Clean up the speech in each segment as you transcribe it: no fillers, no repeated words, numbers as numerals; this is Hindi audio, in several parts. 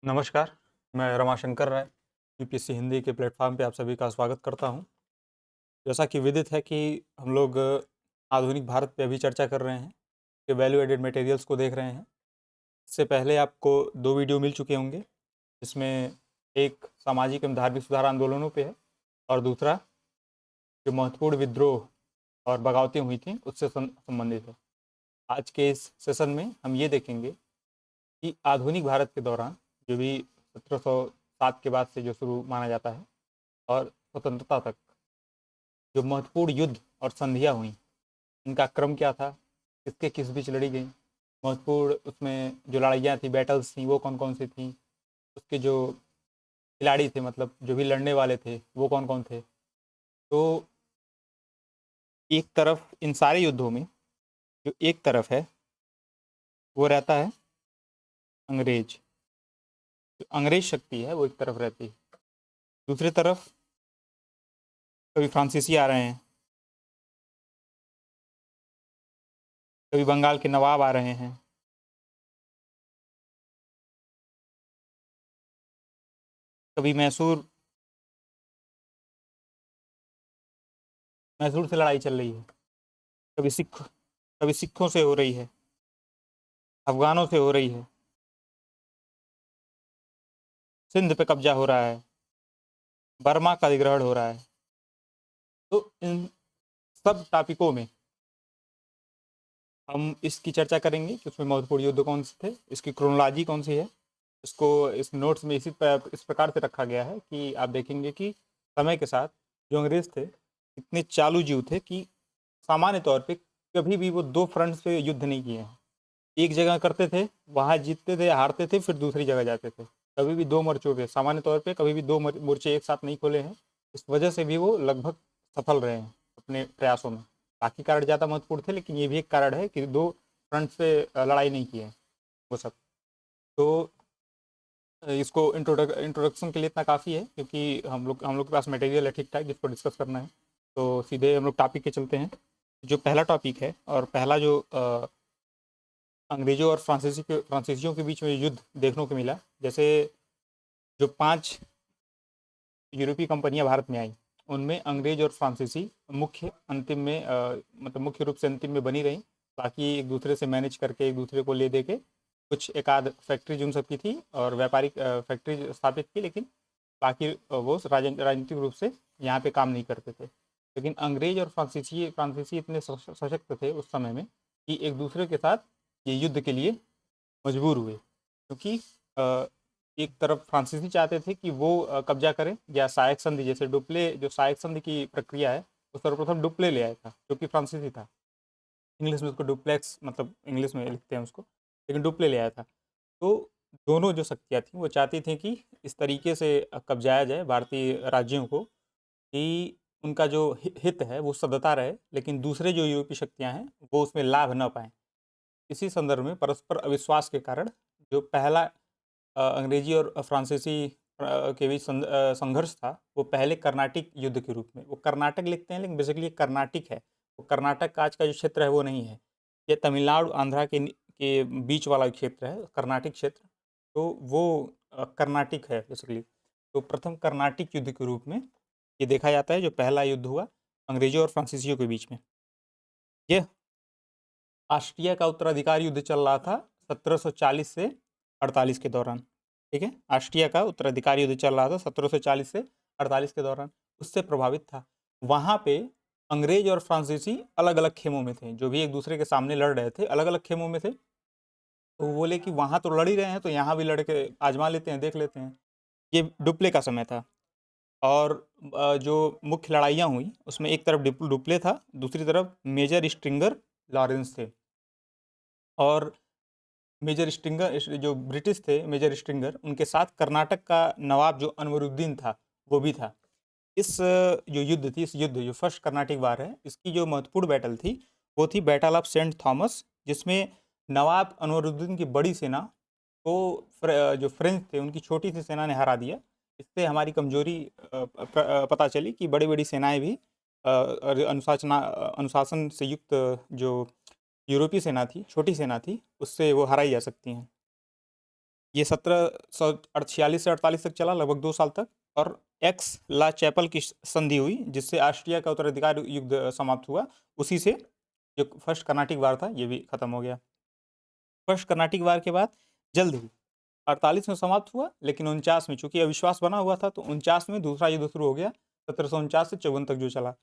नमस्कार, मैं रमाशंकर राय, यूपीएससी हिंदी के प्लेटफ़ॉर्म पे आप सभी का स्वागत करता हूँ। जैसा कि विदित है कि हम लोग आधुनिक भारत पे अभी चर्चा कर रहे हैं, कि वैल्यू एडेड मटेरियल्स को देख रहे हैं। इससे पहले आपको 2 वीडियो मिल चुके होंगे, जिसमें एक सामाजिक एवं धार्मिक सुधार आंदोलनों पे है और दूसरा जो महत्वपूर्ण विद्रोह और बगावतें हुई थीं, उससे संबंधित है। आज के इस सेशन में हम ये देखेंगे कि आधुनिक भारत के दौरान जो भी 1707 के बाद से जो शुरू माना जाता है और स्वतंत्रता तक जो महत्वपूर्ण युद्ध और संधियाँ हुई, इनका क्रम क्या था, किसके किस बीच लड़ी गई, महत्वपूर्ण उसमें जो लड़ाइयाँ थी, बैटल्स थी, वो कौन कौन सी थी, उसके जो खिलाड़ी थे, मतलब जो भी लड़ने वाले थे, वो कौन कौन थे। तो एक तरफ इन सारे युद्धों में जो एक तरफ है वो रहता है अंग्रेज। जो अंग्रेज शक्ति है वो एक तरफ रहती है, दूसरी तरफ कभी फ्रांसीसी आ रहे हैं, कभी बंगाल के नवाब आ रहे हैं, कभी मैसूर मैसूर से लड़ाई चल रही है, कभी सिखों से हो रही है, अफगानों से हो रही है, सिंध पे कब्जा हो रहा है, बर्मा का अधिग्रहण हो रहा है। तो इन सब टॉपिकों में हम इसकी चर्चा करेंगे कि उसमें महत्वपूर्ण युद्ध कौन से थे, इसकी क्रोनोलॉजी कौन सी है। इसको इस नोट्स में इस प्रकार से रखा गया है कि आप देखेंगे कि समय के साथ जो अंग्रेज थे इतने चालू जीव थे कि सामान्य तौर पे कभी भी वो दो फ्रंट्स पे युद्ध नहीं किए हैं। एक जगह करते थे, वहाँ जीतते थे, हारते थे, फिर दूसरी जगह जाते थे। कभी भी दो मोर्चों पे सामान्य तौर पे कभी भी दो मोर्चे एक साथ नहीं खोले हैं। इस वजह से भी वो लगभग सफल रहे हैं अपने प्रयासों में। बाकी कारण ज़्यादा महत्वपूर्ण थे, लेकिन ये भी एक कारण है कि दो फ्रंट पे लड़ाई नहीं की है वो सब। तो इसको इंट्रोडक्शन के लिए इतना काफ़ी है, क्योंकि हम लोग के पास मटेरियल है ठीक ठाक जिसको डिस्कस करना है। तो सीधे हम लोग टॉपिक के चलते हैं। जो पहला टॉपिक है और पहला जो अंग्रेजों और फ्रांसीसियों के बीच में युद्ध देखने को मिला, जैसे जो 5 यूरोपीय कंपनियां भारत में आई, उनमें अंग्रेज और फ्रांसीसी मुख्य अंतिम में मतलब मुख्य रूप से अंतिम में बनी रही। बाकी एक दूसरे से मैनेज करके एक दूसरे को ले दे के कुछ एक आध फैक्ट्रीज उन सब की थी और व्यापारिक फैक्ट्रीज स्थापित की, लेकिन बाकी वो राजनीतिक रूप से यहाँ पे काम नहीं करते थे। लेकिन अंग्रेज और फ्रांसीसी इतने सशक्त थे उस समय में कि एक दूसरे के साथ ये युद्ध के लिए मजबूर हुए, क्योंकि एक तरफ फ्रांसीसी चाहते थे कि वो कब्जा करें या सहायक संधि, जैसे डुप्ले जो सहायक संधि की प्रक्रिया है, वो सर्वप्रथम डुप्ले ले आया था जो कि फ्रांसीसी था। इंग्लिश में उसको डुप्लेक्स, मतलब इंग्लिश में लिखते हैं उसको, लेकिन डुप्ले ले आया था। तो दोनों जो शक्तियाँ थीं वो चाहती थी कि इस तरीके से कब्जाया जाए भारतीय राज्यों को कि उनका जो हित है वो सदता रहे, लेकिन दूसरे जो यूरोपीय शक्तियाँ हैं वो उसमें लाभ न पाएँ। इसी संदर्भ में परस्पर अविश्वास के कारण जो पहला अंग्रेजी और फ्रांसीसी के बीच संघर्ष था, वो पहले कर्नाटिक युद्ध के रूप में, वो कर्नाटक लिखते हैं लेकिन बेसिकली कर्नाटिक है। वो कर्नाटक का आज का जो क्षेत्र है वो नहीं है, ये तमिलनाडु आंध्रा के बीच वाला क्षेत्र है कर्नाटिक क्षेत्र। तो वो कर्नाटिक है बेसिकली। तो प्रथम कर्नाटिक युद्ध के रूप में ये देखा जाता है, जो पहला युद्ध हुआ अंग्रेजों और फ्रांसीसियों के बीच में। ये ऑस्ट्रिया का उत्तराधिकारी युद्ध चल रहा था 1740 से 48 के दौरान। ठीक है, ऑस्ट्रिया का उत्तराधिकारी युद्ध चल रहा था 1740 से 48 के दौरान, उससे प्रभावित था। वहाँ पे अंग्रेज और फ्रांसीसी अलग अलग खेमों में थे, जो भी एक दूसरे के सामने लड़ रहे थे अलग अलग खेमों में थे। तो वो बोले कि वहाँ तो लड़ ही रहे हैं, तो यहाँ भी लड़ के आजमा लेते हैं, देख लेते हैं। ये डुप्ले का समय था। और जो मुख्य लड़ाइयाँ हुई उसमें एक तरफ डुप्ले था, दूसरी तरफ मेजर स्ट्रिंगर लॉरेंस थे। और मेजर स्ट्रिंगर जो ब्रिटिश थे, मेजर स्ट्रिंगर, उनके साथ कर्नाटक का नवाब जो अनवरुद्दीन था वो भी था। इस जो युद्ध थी, इस युद्ध जो फर्स्ट कर्नाटिक वार है, इसकी जो महत्वपूर्ण बैटल थी वो थी बैटल ऑफ सेंट थॉमस, जिसमें नवाब अनवरुद्दीन की बड़ी सेना को जो फ्रेंच थे उनकी छोटी सी सेना ने हरा दिया। इससे हमारी कमजोरी पता चली कि बड़ी बड़ी सेनाएं भी अनुशासन से युक्त जो यूरोपीय सेना थी, छोटी सेना थी, उससे वो हराई जा सकती हैं। ये 1746 से 48 तक चला, लगभग 2 साल तक। और एक्स ला चैपल की संधि हुई, जिससे ऑस्ट्रिया का उत्तराधिकार युद्ध समाप्त हुआ। उसी से जो फर्स्ट कर्नाटिक वार था, ये भी खत्म हो गया। फर्स्ट कर्नाटिक वार के बाद जल्द ही 48 में समाप्त हुआ, लेकिन 49 में चूंकि अविश्वास बना हुआ था, तो 49 में दूसरा युद्ध शुरू हो गया, 1749 से 54 तक जो चला।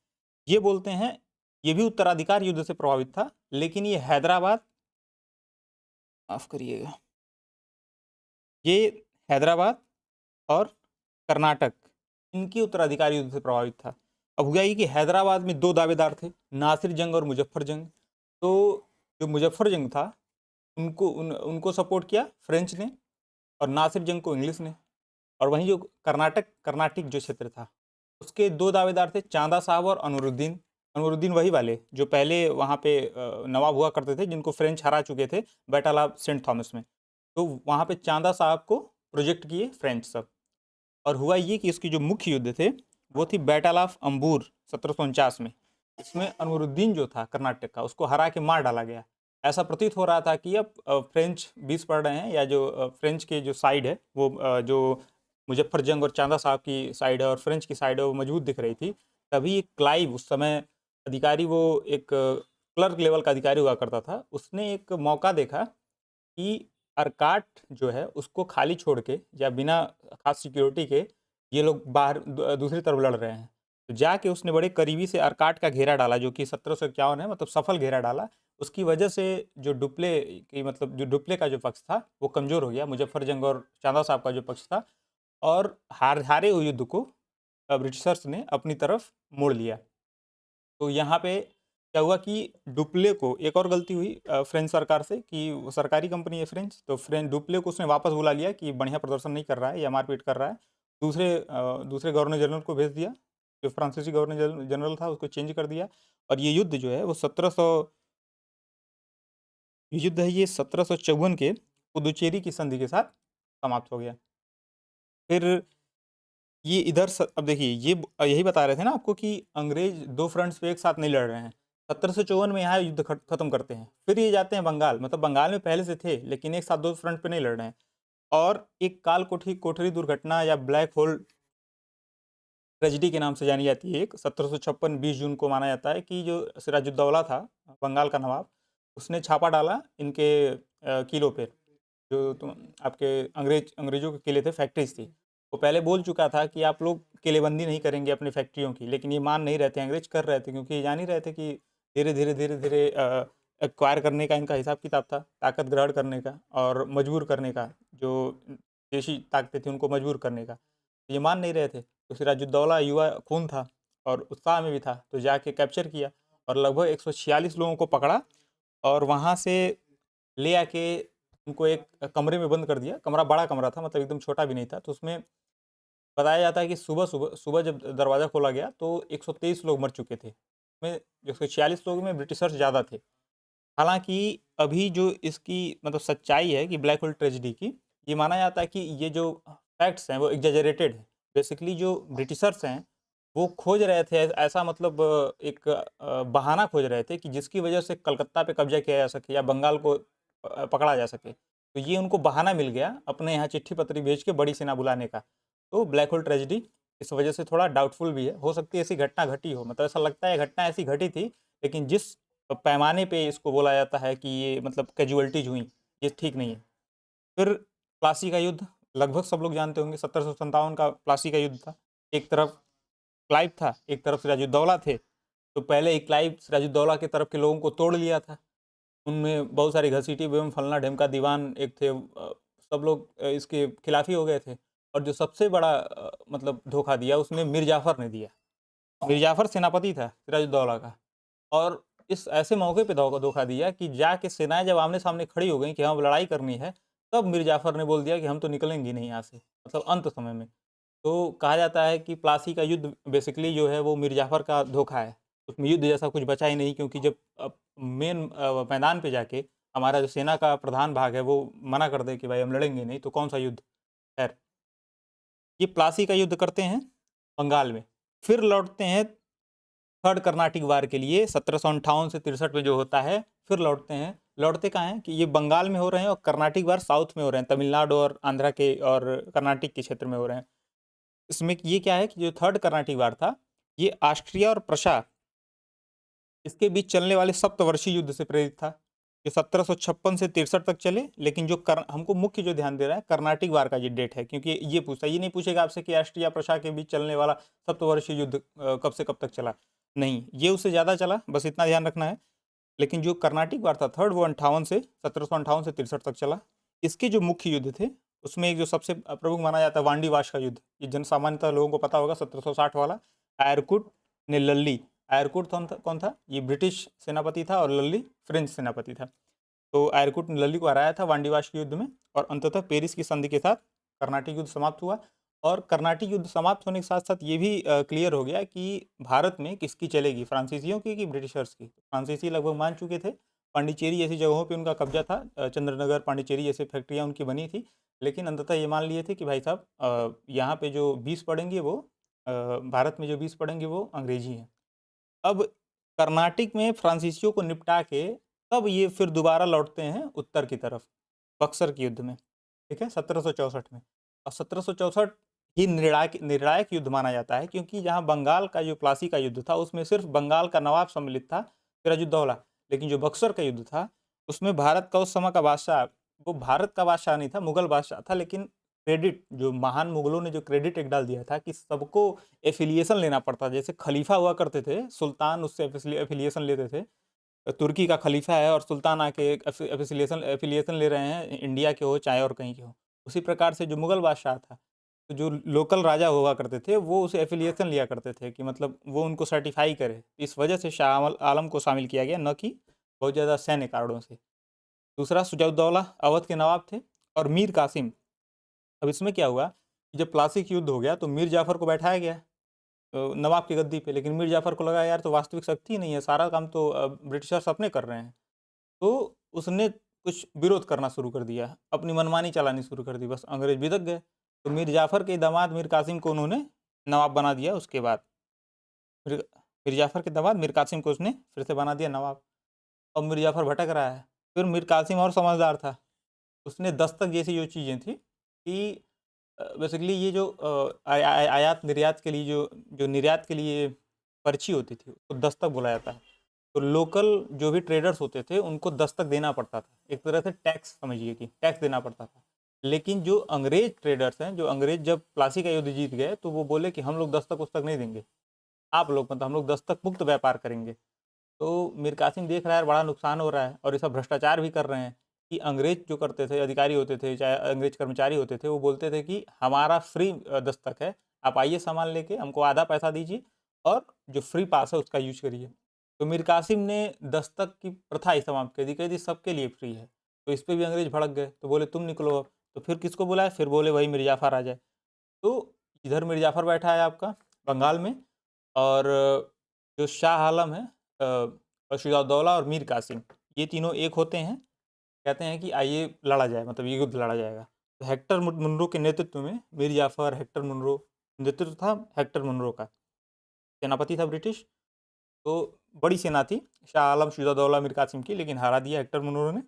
ये बोलते हैं ये भी उत्तराधिकार युद्ध से प्रभावित था, लेकिन ये हैदराबाद, माफ करिएगा, ये हैदराबाद और कर्नाटक, इनकी उत्तराधिकारी युद्ध से प्रभावित था। अब हुआ ये कि हैदराबाद में 2 दावेदार थे, नासिर जंग और मुजफ्फर जंग। तो जो मुजफ्फर जंग था, उनको सपोर्ट किया फ्रेंच ने, और नासिर जंग को इंग्लिश ने। और वहीं जो कर्नाटिक जो क्षेत्र था, उसके 2 दावेदार थे, चांदा साहब और अनवरुद्दीन। अनवरुद्दीन वही वाले जो पहले वहाँ पे नवाब हुआ करते थे, जिनको फ्रेंच हरा चुके थे बैटल ऑफ सेंट थॉमस में। तो वहाँ पे चांदा साहब को प्रोजेक्ट किए फ्रेंच सब। और हुआ ये कि इसकी जो मुख्य युद्ध थे, वो थी बैटल ऑफ अंबूर 1749 में। इसमें अनवरुद्दीन जो था कर्नाटक का, उसको हरा के मार डाला गया। ऐसा प्रतीत हो रहा था कि अब फ्रेंच बीस पड़ रहे हैं, या जो फ्रेंच के जो साइड है, वो जो मुजफ्फर जंग और चांदा साहब की साइड है और फ्रेंच की साइड है, वो मजबूत दिख रही थी। तभी क्लाइव, उस समय अधिकारी, वो एक क्लर्क लेवल का अधिकारी हुआ करता था, उसने एक मौका देखा कि अर्काट जो है उसको खाली छोड़ के, या बिना खास सिक्योरिटी के, ये लोग बाहर दूसरी तरफ लड़ रहे हैं। तो जाके उसने बड़े करीबी से अर्काट का घेरा डाला, जो कि 1751 है, मतलब सफल घेरा डाला। उसकी वजह से जो डुप्ले की, मतलब जो डुप्ले का जो पक्ष था, वो कमज़ोर हो गया। मुजफ्फर जंग और चांदा साहब का जो पक्ष था, और हारे हुए युद्ध को ब्रिटिशर्स ने अपनी तरफ मोड़ लिया। तो यहाँ पे क्या हुआ कि डुप्ले को एक और गलती हुई फ्रेंच सरकार से, कि वो सरकारी कंपनी है फ्रेंच, तो डुप्ले को उसने वापस बुला लिया कि बढ़िया प्रदर्शन नहीं कर रहा है या मारपीट कर रहा है। दूसरे गवर्नर जनरल को भेज दिया, जो फ्रांसीसी गवर्नर जनरल था उसको चेंज कर दिया। और ये युद्ध जो है वो 1700 युद्ध है ये 1754 के पुदुचेरी की संधि के साथ समाप्त हो गया। फिर ये इधर अब देखिए, ये यही बता रहे थे ना आपको कि अंग्रेज 2 फ्रंट्स पे एक साथ नहीं लड़ रहे हैं। 1754 में यहाँ युद्ध खत्म करते हैं, फिर ये जाते हैं बंगाल, मतलब बंगाल में पहले से थे, लेकिन एक साथ 2 फ्रंट पे नहीं लड़ रहे हैं। और एक काल कोठरी दुर्घटना या ब्लैक होल ट्रेजिडी के नाम से जानी जाती है, एक 1756 20 जून को माना जाता है कि जो सिराजुद्दौला था, बंगाल का नवाब, उसने छापा डाला इनके किलों पे, जो तुम आपके अंग्रेजों के किले थे, फैक्ट्रीज थी। वो पहले बोल चुका था कि आप लोग किलेबंदी नहीं करेंगे अपनी फैक्ट्रियों की, लेकिन ये मान नहीं रहे थे, अंग्रेज कर रहे थे, क्योंकि ये जान ही रहे थे कि धीरे धीरे एक्वायर करने का इनका हिसाब किताब था, ताकत ग्रहण करने का और मजबूर करने का, जो देशी ताकतें थी उनको मजबूर करने का। तो ये मान नहीं रहे थे। तो सिराजुद्दौला युवा खून था और उत्साह में भी था, तो जाके कैप्चर किया और लगभग 146 लोगों को पकड़ा, और वहाँ से ले आके उनको एक कमरे में बंद कर दिया। कमरा बड़ा कमरा था, मतलब एकदम छोटा भी नहीं था। तो उसमें बताया जाता है कि सुबह जब दरवाज़ा खोला गया तो 123 लोग मर चुके थे। उसमें 146 लोगों में ब्रिटिशर्स ज़्यादा थे। हालाँकि अभी जो इसकी मतलब सच्चाई है कि ब्लैक होल ट्रेजेडी की, ये माना जाता है कि ये जो फैक्ट्स हैं वो एग्ज़ैजरेटेड हैं। बेसिकली जो ब्रिटिशर्स हैं, वो खोज रहे थे ऐसा, मतलब एक बहाना खोज रहे थे कि जिसकी वजह से कलकत्ता पे कब्ज़ा किया जा सके या बंगाल को पकड़ा जा सके। तो ये उनको बहाना मिल गया अपने यहाँ चिट्ठी-पत्री भेज के बड़ी सेना बुलाने का। तो ब्लैक होल ट्रेजेडी इस वजह से थोड़ा डाउटफुल भी है। हो सकती है ऐसी घटना घटी हो, मतलब ऐसा लगता है घटना ऐसी घटी थी, लेकिन जिस पैमाने पे इसको बोला जाता है कि ये मतलब कैजुअल्टीज़ हुई, ये ठीक नहीं है। फिर प्लासी का युद्ध लगभग सब लोग जानते होंगे, 1757 का प्लासी का युद्ध था। एक तरफ क्लाइव था, एक तरफ सिराजुद्दौला थे। तो पहले ही क्लाइव सिराजुद्दौला की तरफ के लोगों को तोड़ लिया था। उनमें बहुत सारे घसीटी बेगम, फलना-ढिमका दीवान एक थे, सब लोग इसके खिलाफ ही हो गए थे। और जो सबसे बड़ा मतलब धोखा दिया, उसमें मीर जाफ़र ने दिया। मीर जाफ़र सेनापति था सिराजुद्दौला का, और इस ऐसे मौके पे धोखा दिया कि जाके सेनाएँ जब आमने-सामने खड़ी हो गईं कि हाँ, अब लड़ाई करनी है, तब मीर जाफ़र ने बोल दिया कि हम तो निकलेंगे नहीं यहाँ से, मतलब अंत समय में। तो कहा जाता है कि प्लासी का युद्ध बेसिकली जो है वो मीर जाफ़र का धोखा है। उसमें युद्ध जैसा कुछ बचा ही नहीं, क्योंकि जब मेन मैदान पे जाके हमारा जो सेना का प्रधान भाग है वो मना कर दे कि भाई हम लड़ेंगे नहीं, तो कौन-सा युद्ध? खैर, ये प्लासी का युद्ध करते हैं बंगाल में। फिर लौटते हैं थर्ड कर्नाटिक वार के लिए 1758 से 63 में जो होता है, फिर लौटते हैं। लौटते कहाँ हैं कि ये बंगाल में हो रहे हैं और कर्नाटिक वार साउथ में हो रहे हैं, तमिलनाडु और आंध्रा के और कर्नाटक के क्षेत्र में हो रहे हैं। इसमें ये क्या है कि जो थर्ड कर्नाटिक वार था, ये ऑस्ट्रिया और प्रशा इसके बीच चलने वाले सप्तवर्षीय युद्ध से प्रेरित था। ये 1756 से 63 तक चले, लेकिन जो हमको मुख्य जो ध्यान दे रहा है कर्नाटिक वार का ये डेट है, क्योंकि ये पूछता, ये नहीं पूछेगा आपसे कि ऑस्ट्रिया प्रशा के बीच चलने वाला सप्तवर्षीय युद्ध कब से कब तक चला, नहीं, ये उससे ज़्यादा चला, बस इतना ध्यान रखना है। लेकिन जो कर्नाटिक वार था थर्ड, वो 1758 से 63 तक चला। इसके जो मुख्य युद्ध थे, उसमें एक जो सबसे प्रमुख माना जाता है वांडीवाश का युद्ध, ये जन सामान्यतः लोगों को पता होगा, 1760 वाला। आयरकुट ने लल्ली, आयरकुट कौन था, ये ब्रिटिश सेनापति था और लल्ली फ्रेंच सेनापति था। तो आयरकुट ने लल्ली को हराया था वांडीवाश के युद्ध में, और अंततः पेरिस की संधि के साथ कर्नाटिक युद्ध समाप्त हुआ। और कर्नाटिक युद्ध समाप्त होने के साथ साथ ये भी क्लियर हो गया कि भारत में किसकी चलेगी, फ्रांसीसियों की कि ब्रिटिशर्स की। फ्रांसीसी लगभग मान चुके थे, पांडिचेरी जैसी जगहों पे उनका कब्जा था, चंद्रनगर पांडिचेरी जैसे फैक्ट्रियाँ उनकी बनी थी, लेकिन अंततः ये मान लिए थे कि भाई साहब यहाँ पे जो 20 पड़ेंगे वो भारत में जो 20 पड़ेंगे वो अंग्रेजी हैं। अब कर्नाटक में फ्रांसीसियों को निपटा के तब ये फिर दोबारा लौटते हैं उत्तर की तरफ, बक्सर के युद्ध में, ठीक है, 1764 में। और 1764 ही निर्णायक युद्ध माना जाता है, क्योंकि जहाँ बंगाल का जो प्लासी का युद्ध था उसमें सिर्फ बंगाल का नवाब सम्मिलित था, सिराजुद्दौला। लेकिन जो बक्सर का युद्ध था उसमें भारत का उस समय का बादशाह, वो भारत का बादशाह नहीं था, मुगल बादशाह था, लेकिन क्रेडिट, जो महान मुगलों ने जो क्रेडिट एक डाल दिया था कि सबको एफिलिएशन लेना पड़ता, जैसे खलीफा हुआ करते थे, सुल्तान उससे एफिलिएशन लेते थे। तुर्की का खलीफा है और सुल्तान आके एफिलिएशन ले रहे हैं, इंडिया के हो चाहे और कहीं के हो। उसी प्रकार से जो मुगल बादशाह था, तो जो लोकल राजा हुआ करते थे वो उसे एफिलिएशन लिया करते थे कि मतलब वो उनको सर्टिफाई करे। इस वजह से शाह आलम को शामिल किया गया, न कि बहुत ज़्यादा सैन्य कारणों से। दूसरा, सुजाउद्दौला अवध के नवाब थे, और मीर कासिम। अब इसमें क्या हुआ कि जब प्लासी युद्ध हो गया तो मीर जाफ़र को बैठाया गया नवाब की गद्दी पे, लेकिन मीर जाफ़र को लगा यार तो वास्तविक शक्ति ही नहीं है, सारा काम तो ब्रिटिशर्स अपने कर रहे हैं। तो उसने कुछ विरोध करना शुरू कर दिया, अपनी मनमानी चलानी शुरू कर दी, बस अंग्रेज बिदक गए। तो मीर जाफ़र के दामाद मीर कासिम को उन्होंने नवाब बना दिया। उसके बाद मीर मीर जाफ़र के दामाद मीर कासिम को उसने फिर से बना दिया नवाब। अब मीर जाफ़र भटक रहा है। फिर मीर कासिम और समझदार था, उसने दस्तक जैसी जो चीज़ें थी कि बेसिकली ये जो आयात निर्यात के लिए जो निर्यात के लिए पर्ची होती थी उसको दस्तक बोला जाता है। तो लोकल जो भी ट्रेडर्स होते थे उनको दस्तक देना पड़ता था, एक तरह से टैक्स समझिए कि टैक्स देना पड़ता था। लेकिन जो अंग्रेज ट्रेडर्स हैं, जो अंग्रेज जब प्लासी का युद्ध जीत गए तो वो बोले कि हम लोग दस्तक उस्तक नहीं देंगे, आप लोग मतलब हम लोग दस्तक मुक्त व्यापार करेंगे। तो मीर कासिम देख रहा है बड़ा नुकसान हो रहा है, और ये सब भ्रष्टाचार भी कर रहे हैं कि अंग्रेज जो करते थे, अधिकारी होते थे चाहे अंग्रेज कर्मचारी होते थे, वो बोलते थे कि हमारा फ्री दस्तक है, आप आइए सामान लेके हमको आधा पैसा दीजिए और जो फ्री पास है उसका यूज करिए। तो मीर कासिम ने दस्तक की प्रथा ही समाप्त कर दी, कह दी सबके लिए फ्री है। तो इस पर भी अंग्रेज भड़क गए, तो बोले तुम निकलो अब। तो फिर किसको बुलाए, फिर बोले वही मीर जाफ़र आ जाए। तो इधर मीर जाफ़र बैठा है आपका बंगाल में, और जो शाह आलम है शुजाउद्दौला और मीर कासिम, ये तीनों एक होते हैं, कहते हैं कि आइए लड़ा जाए, मतलब ये युद्ध लड़ा जाएगा। तो हेक्टर मुनरो के नेतृत्व में मीर जाफ़र, हेक्टर मुनरो, नेतृत्व था हेक्टर मुनरो का, सेनापति था ब्रिटिश। तो बड़ी सेना थी शाह आलम शुजाउद्दौला मीर कासिम की, लेकिन हरा दिया हेक्टर मुनरो ने।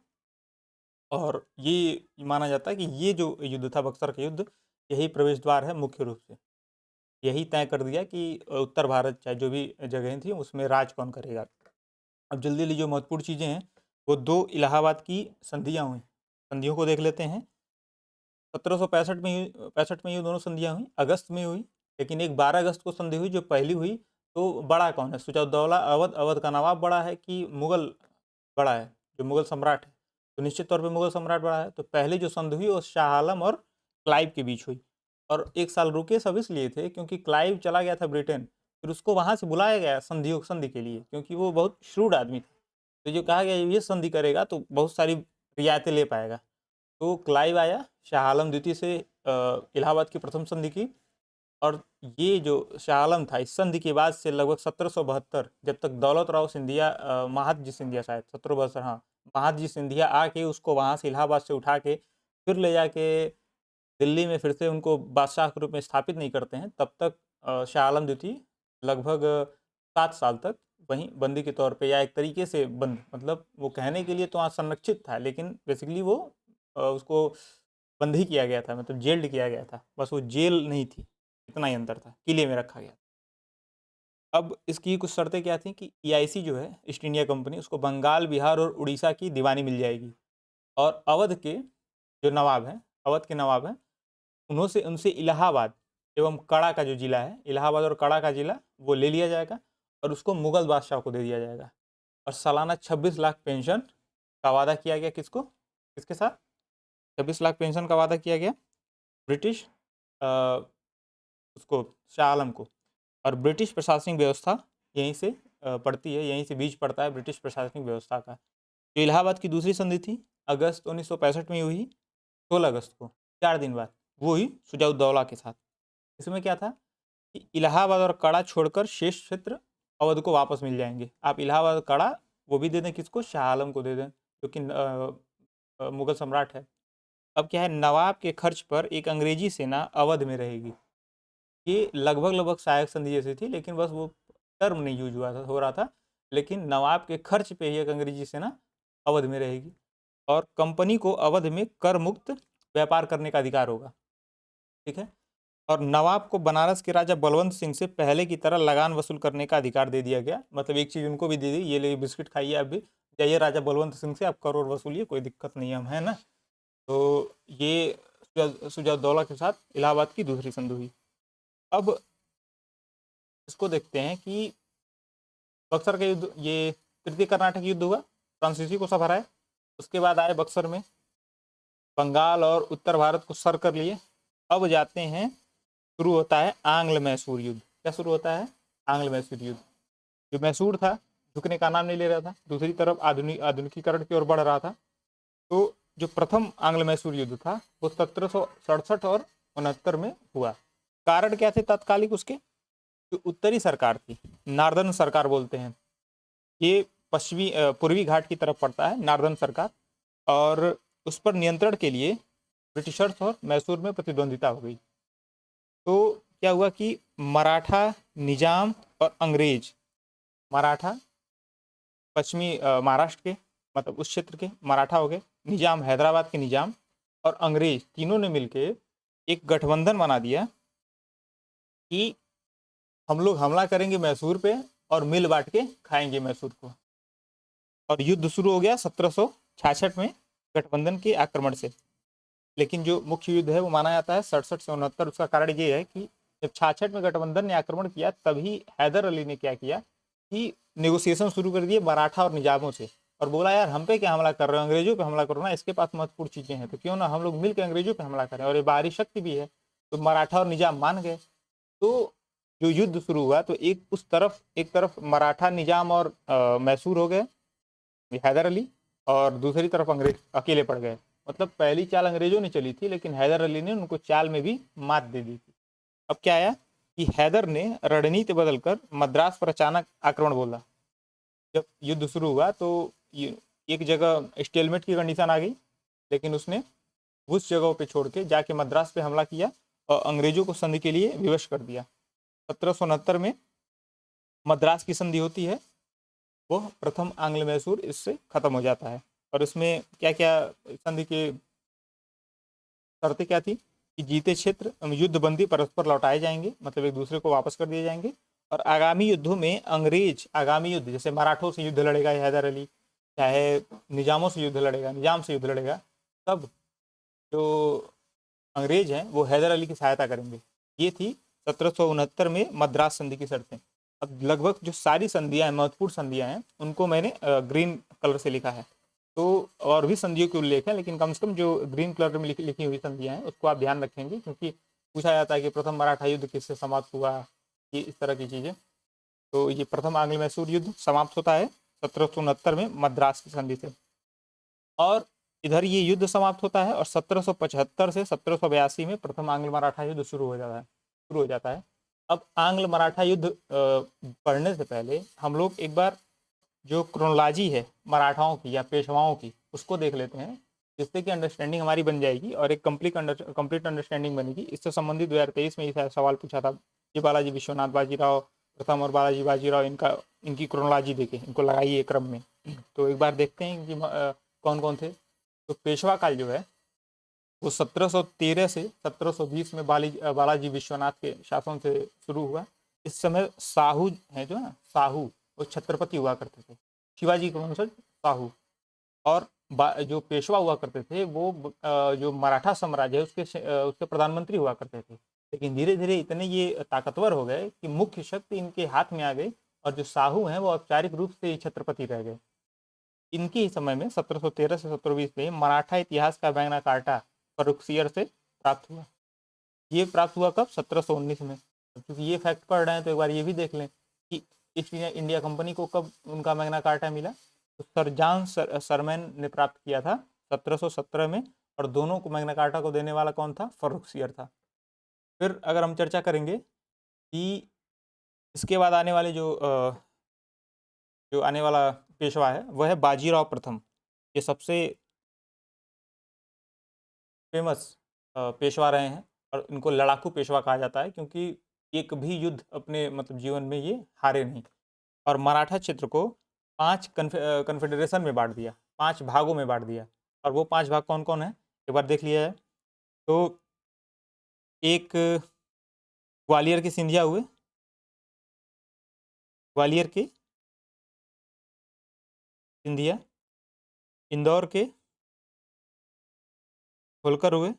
और ये माना जाता है कि ये जो युद्ध था बक्सर का युद्ध, यही प्रवेश द्वार है मुख्य रूप से, यही तय कर दिया कि उत्तर भारत चाहे जो भी जगहें थी उसमें राज कौन करेगा। अब जल्दी जल्दी जो महत्वपूर्ण चीज़ें हैं वो दो इलाहाबाद की संधियाँ हुई, संधियों को देख लेते हैं। 1765 में ये दोनों संधियाँ हुई, अगस्त में हुई, लेकिन एक 12 अगस्त को संधि हुई जो पहली हुई। तो बड़ा कौन है, सुजाउद्दौला अवध का नवाब बड़ा है कि मुगल बड़ा है, जो मुगल सम्राट है? तो निश्चित तौर पे मुगल सम्राट बड़ा है। तो पहली जो संधि हुई वो शाह आलम और क्लाइव के बीच हुई, और 1 साल रुके सब इसलिए थे क्योंकि क्लाइव चला गया था ब्रिटेन, फिर उसको वहाँ से बुलाया गया संधि के लिए, क्योंकि वो बहुत shrewd आदमी था। तो जो कहा गया ये संधि करेगा तो बहुत सारी रियायतें ले पाएगा। तो क्लाइव आया, शाह आलम द्वितीय से इलाहाबाद की प्रथम संधि की। और ये जो शाह आलम था, इस संधि के बाद से लगभग 1772 जब तक दौलत राव सिंधिया, महादजी सिंधिया शायद 1772, हाँ, महादजी सिंधिया आके उसको वहाँ से इलाहाबाद से उठा के फिर ले जाके दिल्ली में फिर से उनको बादशाह के रूप में स्थापित नहीं करते हैं, तब तक शाह आलम द्वितीय लगभग 7 साल तक वहीं बंदी के तौर पे, या एक तरीके से बंद, मतलब वो कहने के लिए तो वहाँ संरक्षित था, लेकिन बेसिकली वो उसको बंद ही किया गया था, मतलब जेल्ड किया गया था, बस वो जेल नहीं थी, इतना ही अंतर था, किले में रखा गया। अब इसकी कुछ शर्तें क्या थी कि ईआईसी जो है, ईस्ट इंडिया कंपनी, उसको बंगाल, बिहार और उड़ीसा की दीवानी मिल जाएगी, और अवध के जो नवाब हैं, अवध के नवाब हैं, उन्होंने उनसे इलाहाबाद एवं कड़ा का जो ज़िला है, इलाहाबाद और कड़ा का ज़िला, वो ले लिया जाएगा और उसको मुगल बादशाह को दे दिया जाएगा। और सालाना 26 लाख पेंशन का वादा किया गया, किसको, किसके साथ, 26 लाख पेंशन का वादा किया गया ब्रिटिश उसको, शाह आलम को। और ब्रिटिश प्रशासनिक व्यवस्था यहीं से पड़ती है, यहीं से बीज पड़ता है ब्रिटिश प्रशासनिक व्यवस्था का। जो इलाहाबाद की दूसरी संधि थी, अगस्त 1965 में हुई, 16 अगस्त को, 4 दिन बाद, वो हुई शुजाउद्दौला के साथ। इसमें क्या था कि इलाहाबाद और कड़ा छोड़कर शेष क्षेत्र अवध को वापस मिल जाएंगे। आप इलाहाबाद कड़ा वो भी दे दें, किसको, शाह आलम को दे दें, जो कि मुगल सम्राट है। अब क्या है, नवाब के खर्च पर एक अंग्रेजी सेना अवध में रहेगी। ये लगभग लगभग सहायक संधि जैसी थी, लेकिन बस वो टर्म नहीं यूज हुआ था, हो रहा था, लेकिन नवाब के खर्च पे ही एक अंग्रेजी सेना अवध में रहेगी। और कंपनी को अवध में कर मुक्त व्यापार करने का अधिकार होगा, ठीक है। और नवाब को बनारस के राजा बलवंत सिंह से पहले की तरह लगान वसूल करने का अधिकार दे दिया गया, मतलब एक चीज़ उनको भी दे दी, ये ले बिस्किट खाइए, आप भी जाइए राजा बलवंत सिंह से, आप कर और वसूलिए, कोई दिक्कत नहीं, हम है ना। तो ये शुजाउद्दौला के साथ इलाहाबाद की दूसरी संधि हुई। अब इसको देखते हैं कि बक्सर का युद्ध, ये तृतीय कर्नाटक युद्ध हुआ, फ्रांसीसी को सब हराए। उसके बाद आए बक्सर में, बंगाल और उत्तर भारत को सर कर लिए। अब जाते हैं, शुरू होता है आंग्ल मैसूर युद्ध। क्या शुरू होता है, आंग्ल मैसूर युद्ध। जो मैसूर था, झुकने का नाम नहीं ले रहा था, दूसरी तरफ आधुनिकीकरण की ओर बढ़ रहा था। तो जो प्रथम आंग्ल मैसूर युद्ध था, वो 1767 और 69 में हुआ। कारण क्या थे तात्कालिक उसके, जो उत्तरी सरकार थी, नार्दर्न सरकार बोलते हैं, ये पश्चिमी पूर्वी घाट की तरफ पड़ता है नार्दर्न सरकार, और उस पर नियंत्रण के लिए ब्रिटिशर्स और मैसूर में प्रतिद्वंदिता हो गई। तो क्या हुआ कि मराठा, निजाम और अंग्रेज, मराठा पश्चिमी महाराष्ट्र के, मतलब उस क्षेत्र के मराठा हो गए, निजाम हैदराबाद के निजाम, और अंग्रेज, तीनों ने मिलकर एक गठबंधन बना दिया कि हम लोग हमला करेंगे मैसूर पे और मिल बांट के खाएंगे मैसूर को। और युद्ध शुरू हो गया 1766 में गठबंधन के आक्रमण से। लेकिन जो मुख्य युद्ध है वो माना जाता है 67 से 69। उसका कारण ये है कि जब 66 में गठबंधन ने आक्रमण किया, तभी हैदर अली ने क्या किया कि नेगोशिएशन शुरू कर दिए मराठा और निजामों से, और बोला यार हम पे क्या हमला कर रहे हो, अंग्रेजों पे हमला करो ना, इसके पास महत्वपूर्ण चीजें हैं, तो क्यों ना हम लोग मिलकर अंग्रेजों पे हमला करें, और ये बाहरी शक्ति भी है। तो मराठा और निजाम मान गए। तो जो युद्ध शुरू हुआ, तो एक तरफ मराठा, निजाम और मैसूर हो गए, हैदर अली, और दूसरी तरफ अंग्रेज अकेले पड़ गए। मतलब पहली चाल अंग्रेजों ने चली थी, लेकिन हैदर अली ने उनको चाल में भी मात दे दी थी। अब क्या आया कि हैदर ने रणनीति बदलकर मद्रास पर अचानक आक्रमण बोला। जब युद्ध शुरू हुआ तो एक जगह स्टेलमेट की कंडीशन आ गई, लेकिन उसने उस जगहों पे छोड़ के जाके मद्रास पे हमला किया और अंग्रेजों को संधि के लिए विवश कर दिया। 1769 में मद्रास की संधि होती है, वो प्रथम आंग्ल मैसूर इससे खत्म हो जाता है। और इसमें क्या क्या संधि के शर्तें क्या थी कि जीते क्षेत्र युद्धबंदी परस्पर लौटाए जाएंगे, मतलब एक दूसरे को वापस कर दिए जाएंगे, और आगामी युद्धों में अंग्रेज, आगामी युद्ध जैसे मराठों से युद्ध लड़ेगा हैदर अली, चाहे निजामों से युद्ध लड़ेगा, निजाम से युद्ध लड़ेगा, तब जो अंग्रेज हैं वो हैदर अली की सहायता करेंगे। ये थी 1769 में मद्रास संधि की शर्तें। अब लगभग जो सारी संधियां हैं, महत्वपूर्ण संधियां हैं, उनको मैंने ग्रीन कलर से लिखा है। तो और भी संधियों के उल्लेख है, लेकिन कम से कम जो ग्रीन कलर में लिखी हुई संधियां हैं उसको आप ध्यान रखेंगे, क्योंकि पूछा जाता है कि प्रथम मराठा युद्ध किससे समाप्त हुआ, ये इस तरह की चीज़ें। तो ये प्रथम आंग्ल मैसूर युद्ध समाप्त होता है 1769 में मद्रास की संधि से, और इधर ये युद्ध समाप्त होता है, और 1775 से 1782 में प्रथम आंग्ल मराठा युद्ध शुरू हो जाता है। अब आंग्ल मराठा युद्ध पढ़ने से पहले हम लोग एक बार जो क्रोनोलॉजी है मराठाओं की या पेशवाओं की, उसको देख लेते हैं, जिससे कि अंडरस्टैंडिंग हमारी बन जाएगी और एक कंप्लीट अंडरस्टैंडिंग बनेगी। इससे संबंधित 2023 में ये सवाल पूछा था, जी बालाजी विश्वनाथ, बाजीराव प्रथम और बालाजी बाजीराव, इनकी क्रोनोलॉजी देखें, इनको लगाइए क्रम में। तो एक बार देखते हैं कि कौन कौन थे। तो पेशवा काल जो है वो 1713 से 1720 में बालाजी विश्वनाथ के शासन से शुरू हुआ। इस समय साहू है जो है साहू, वो छत्रपति हुआ करते थे, शिवाजी के वंशज साहू। और जो पेशवा हुआ करते थे वो जो मराठा साम्राज्य है उसके प्रधानमंत्री हुआ करते थे। लेकिन धीरे धीरे इतने ये ताकतवर हो गए कि मुख्य शक्ति इनके हाथ में आ गई, और जो साहू हैं वो औपचारिक रूप से छत्रपति रह गए। इनके ही समय में 1713 से 1720 में मराठा इतिहास का मैग्ना कार्टा फर्रुखसियर से प्राप्त हुआ। ये प्राप्त हुआ कब? 1719 में। क्योंकि ये फैक्ट पढ़ रहे हैं तो एक बार ये भी देख लें कि ईस्ट इंडिया कंपनी को कब उनका मैग्ना कार्टा मिला। तो सर जॉन सरमैन ने प्राप्त किया था 1717 में, और दोनों को मैग्ना कार्टा को देने वाला कौन था? फर्रुखसियर था। फिर अगर हम चर्चा करेंगे कि इसके बाद आने वाले जो आने वाला पेशवा है वह है बाजीराव प्रथम। ये सबसे फेमस पेशवा रहे हैं, और इनको लड़ाकू पेशवा कहा जाता है क्योंकि एक भी युद्ध अपने मतलब जीवन में ये हारे नहीं। और मराठा क्षेत्र को 5 कन्फेडरेशन में बांट दिया, 5 भागों में बांट दिया। और वो 5 भाग कौन कौन है एक बार देख लिया है। तो एक ग्वालियर के सिंधिया हुए, ग्वालियर के सिंधिया, इंदौर के होलकर हुए,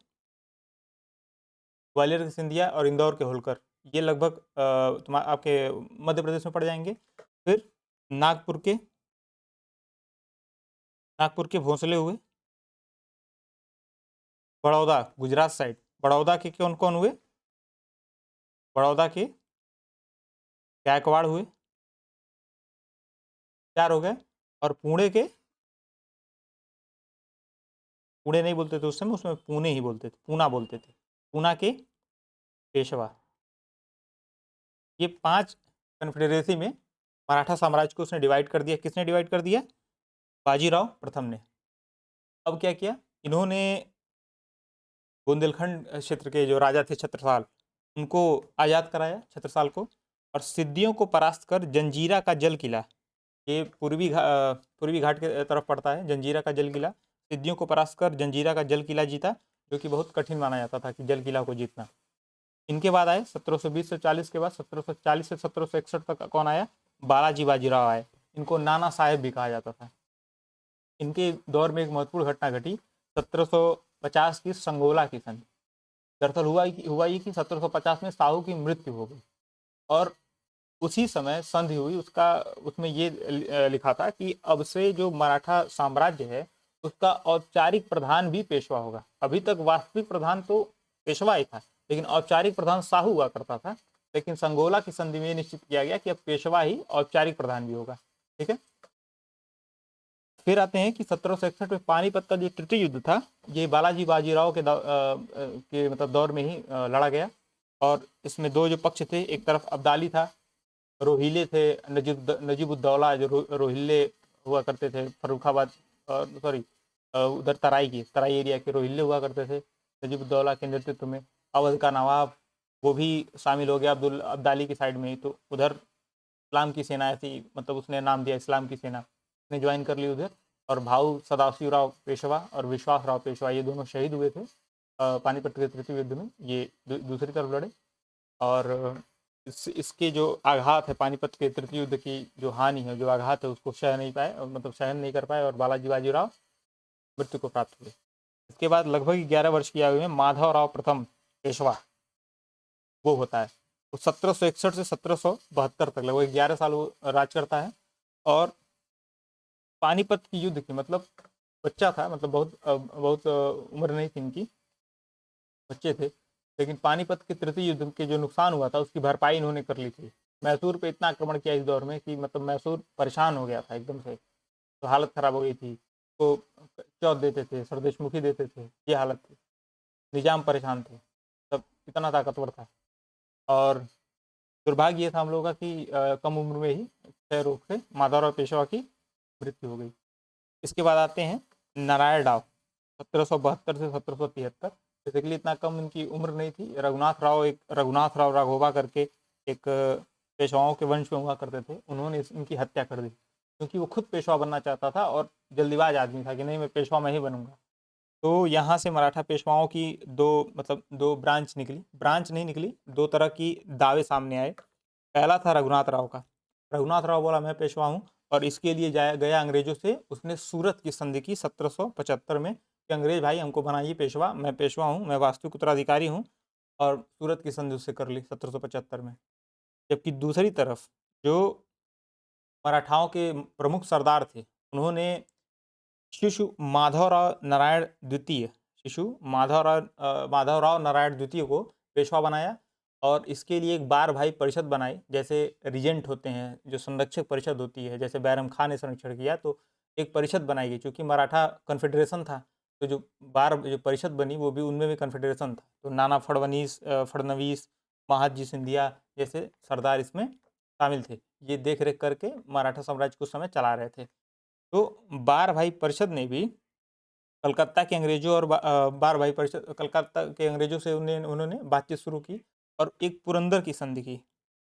ग्वालियर के सिंधिया और इंदौर के होलकर, ये लगभग आपके मध्य प्रदेश में पड़ जाएंगे। फिर नागपुर के भोंसले हुए, बड़ौदा गुजरात साइड, बड़ौदा के कौन कौन हुए? बड़ौदा के गायकवाड़ हुए, 4 हो गए। और पुणे के, पुणे नहीं बोलते थे उस समय, उसमें पुणे ही बोलते थे, पूना बोलते थे, पूना के पेशवा। ये 5 कन्फेडरेसी में मराठा साम्राज्य को उसने डिवाइड कर दिया। किसने डिवाइड कर दिया? बाजीराव प्रथम ने। अब क्या किया इन्होंने? बुंदेलखंड क्षेत्र के जो राजा थे छत्रसाल, उनको आज़ाद कराया, छत्रसाल को। और सिद्दियों को परास्त कर जंजीरा का जल किला, ये पूर्वी घाट के तरफ पड़ता है, जंजीरा का जल किला, सिद्दियों को परास्त कर जंजीरा का जल किला जीता, जो कि बहुत कठिन माना जाता था कि जल किला को जीतना। इनके बाद आए 1720 से 40 के बाद 1740 से 1761 तक कौन आया? बालाजी बाजीराव आए। इनको नाना साहेब भी कहा जाता था। इनके दौर में एक महत्वपूर्ण घटना घटी 1750 की संगोला की संधि। दरअसल हुआ ये कि 1750 में साहू की मृत्यु हो गई, और उसी समय संधि हुई। उसमें ये लिखा था कि अब से जो मराठा साम्राज्य है उसका औपचारिक प्रधान भी पेशवा होगा। अभी तक वास्तविक प्रधान तो पेशवा ही था, लेकिन औपचारिक प्रधान साहू हुआ करता था। लेकिन संगोला की संधि में निश्चित किया गया कि अब पेशवा ही औपचारिक प्रधान भी होगा। ठीक है। फिर आते हैं कि 1761 में पानीपत का जो तृतीय युद्ध था, ये बालाजी बाजीराव के मतलब दौर में ही लड़ा गया। और इसमें 2 जो पक्ष थे, एक तरफ अब्दाली था, रोहिले थे, नजीबुद्दौला जो रोहिले हुआ करते थे, फर्रुखाबाद सॉरी उधर तराई एरिया के रोहिले हुआ करते थे नजीबुद्दौला के नेतृत्व में। अवध का नवाब वो भी शामिल हो गया अब्दाली की साइड में ही। तो उधर इस्लाम की सेना ऐसी, मतलब उसने नाम दिया इस्लाम की सेना, ने ज्वाइन कर ली उधर। और भाऊ सदाशिवराव पेशवा और विश्वासराव पेशवा, ये दोनों शहीद हुए थे पानीपत के तृतीय युद्ध में। ये दूसरी तरफ लड़े। और इसके जो आघात है, पानीपत के तृतीय युद्ध की जो हानि है, जो आघात है, उसको सहन नहीं कर पाए, और बालाजी बाजीराव मृत्यु को प्राप्त हुए। इसके बाद लगभग 11 वर्ष की आयु में माधवराव प्रथम पेशवा वो होता है। तो 1761 से 1772 तक लगभग 11 साल वो राज करता है। और पानीपत की युद्ध की, मतलब बच्चा था, मतलब बहुत उम्र नहीं थी इनकी, बच्चे थे, लेकिन पानीपत के तृतीय युद्ध के जो नुकसान हुआ था उसकी भरपाई इन्होंने कर ली थी। मैसूर पे इतना आक्रमण किया इस दौर में कि मतलब मैसूर परेशान हो गया था एकदम से, तो हालत खराब हो गई थी। तो चौथ देते थे, सरदेशमुखी देते थे, ये हालत थी। निजाम परेशान थे, तब इतना ताकतवर था। और दुर्भाग्य ये था हम लोगों का कि कम उम्र में ही क्षय रोग से माधवराव पेशवा की मृत्यु हो गई। इसके बाद आते हैं नारायण राव, 1772 से 1773। बेसिकली इतना कम इनकी उम्र नहीं थी। रघुनाथ राव राघोबा करके एक पेशवाओं के वंश में हुआ करते थे, उन्होंने इनकी हत्या कर दी, क्योंकि वो खुद पेशवा बनना चाहता था और जल्दीबाज आदमी था कि नहीं मैं पेशवा मैं ही बनूंगा। तो यहाँ से मराठा पेशवाओं की दो ब्रांच निकली, ब्रांच नहीं निकली, दो तरह की दावे सामने आए। पहला था रघुनाथ राव का। रघुनाथ राव बोला मैं पेशवा हूँ, और इसके लिए जाया गया अंग्रेजों से, उसने सूरत की संधि की 1775 में कि अंग्रेज भाई हमको बनाइए पेशवा, मैं पेशवा हूँ, मैं वास्तविक उत्तराधिकारी हूँ, और सूरत की संधि उससे कर ली 1775 में। जबकि दूसरी तरफ जो मराठाओं के प्रमुख सरदार थे, उन्होंने शिशु माधवराव नारायण द्वितीय शिशु माधवराव नारायण द्वितीय को पेशवा बनाया, और इसके लिए एक बार भाई परिषद बनाई, जैसे रिजेंट होते हैं, जो संरक्षक परिषद होती है, जैसे बैरम खान ने संरक्षण किया तो एक परिषद बनाई गई, क्योंकि मराठा कन्फेडरेशन था, तो जो परिषद बनी वो भी उनमें भी कन्फेडरेशन था, तो नाना फडणवीस, महादजी सिंधिया जैसे सरदार इसमें शामिल थे, ये देख रेख करके मराठा साम्राज्य को उस समय चला रहे थे। तो बार भाई परिषद ने भी कलकत्ता के अंग्रेजों और बार भाई परिषद कलकत्ता के अंग्रेजों से उन्होंने बातचीत शुरू की और एक पुरंदर की संधि की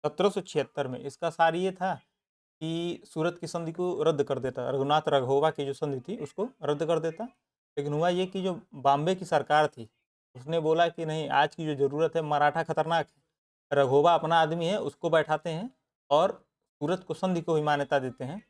1776 में। इसका सार ये था कि सूरत की संधि को रद्द कर देता, रघुनाथ राघोबा की जो संधि थी उसको रद्द कर देता। लेकिन हुआ ये कि जो बॉम्बे की सरकार थी उसने बोला कि नहीं, आज की जो ज़रूरत है, मराठा खतरनाक है, राघोबा अपना आदमी है, उसको बैठाते हैं और सूरत को संधि को भी मान्यता देते हैं।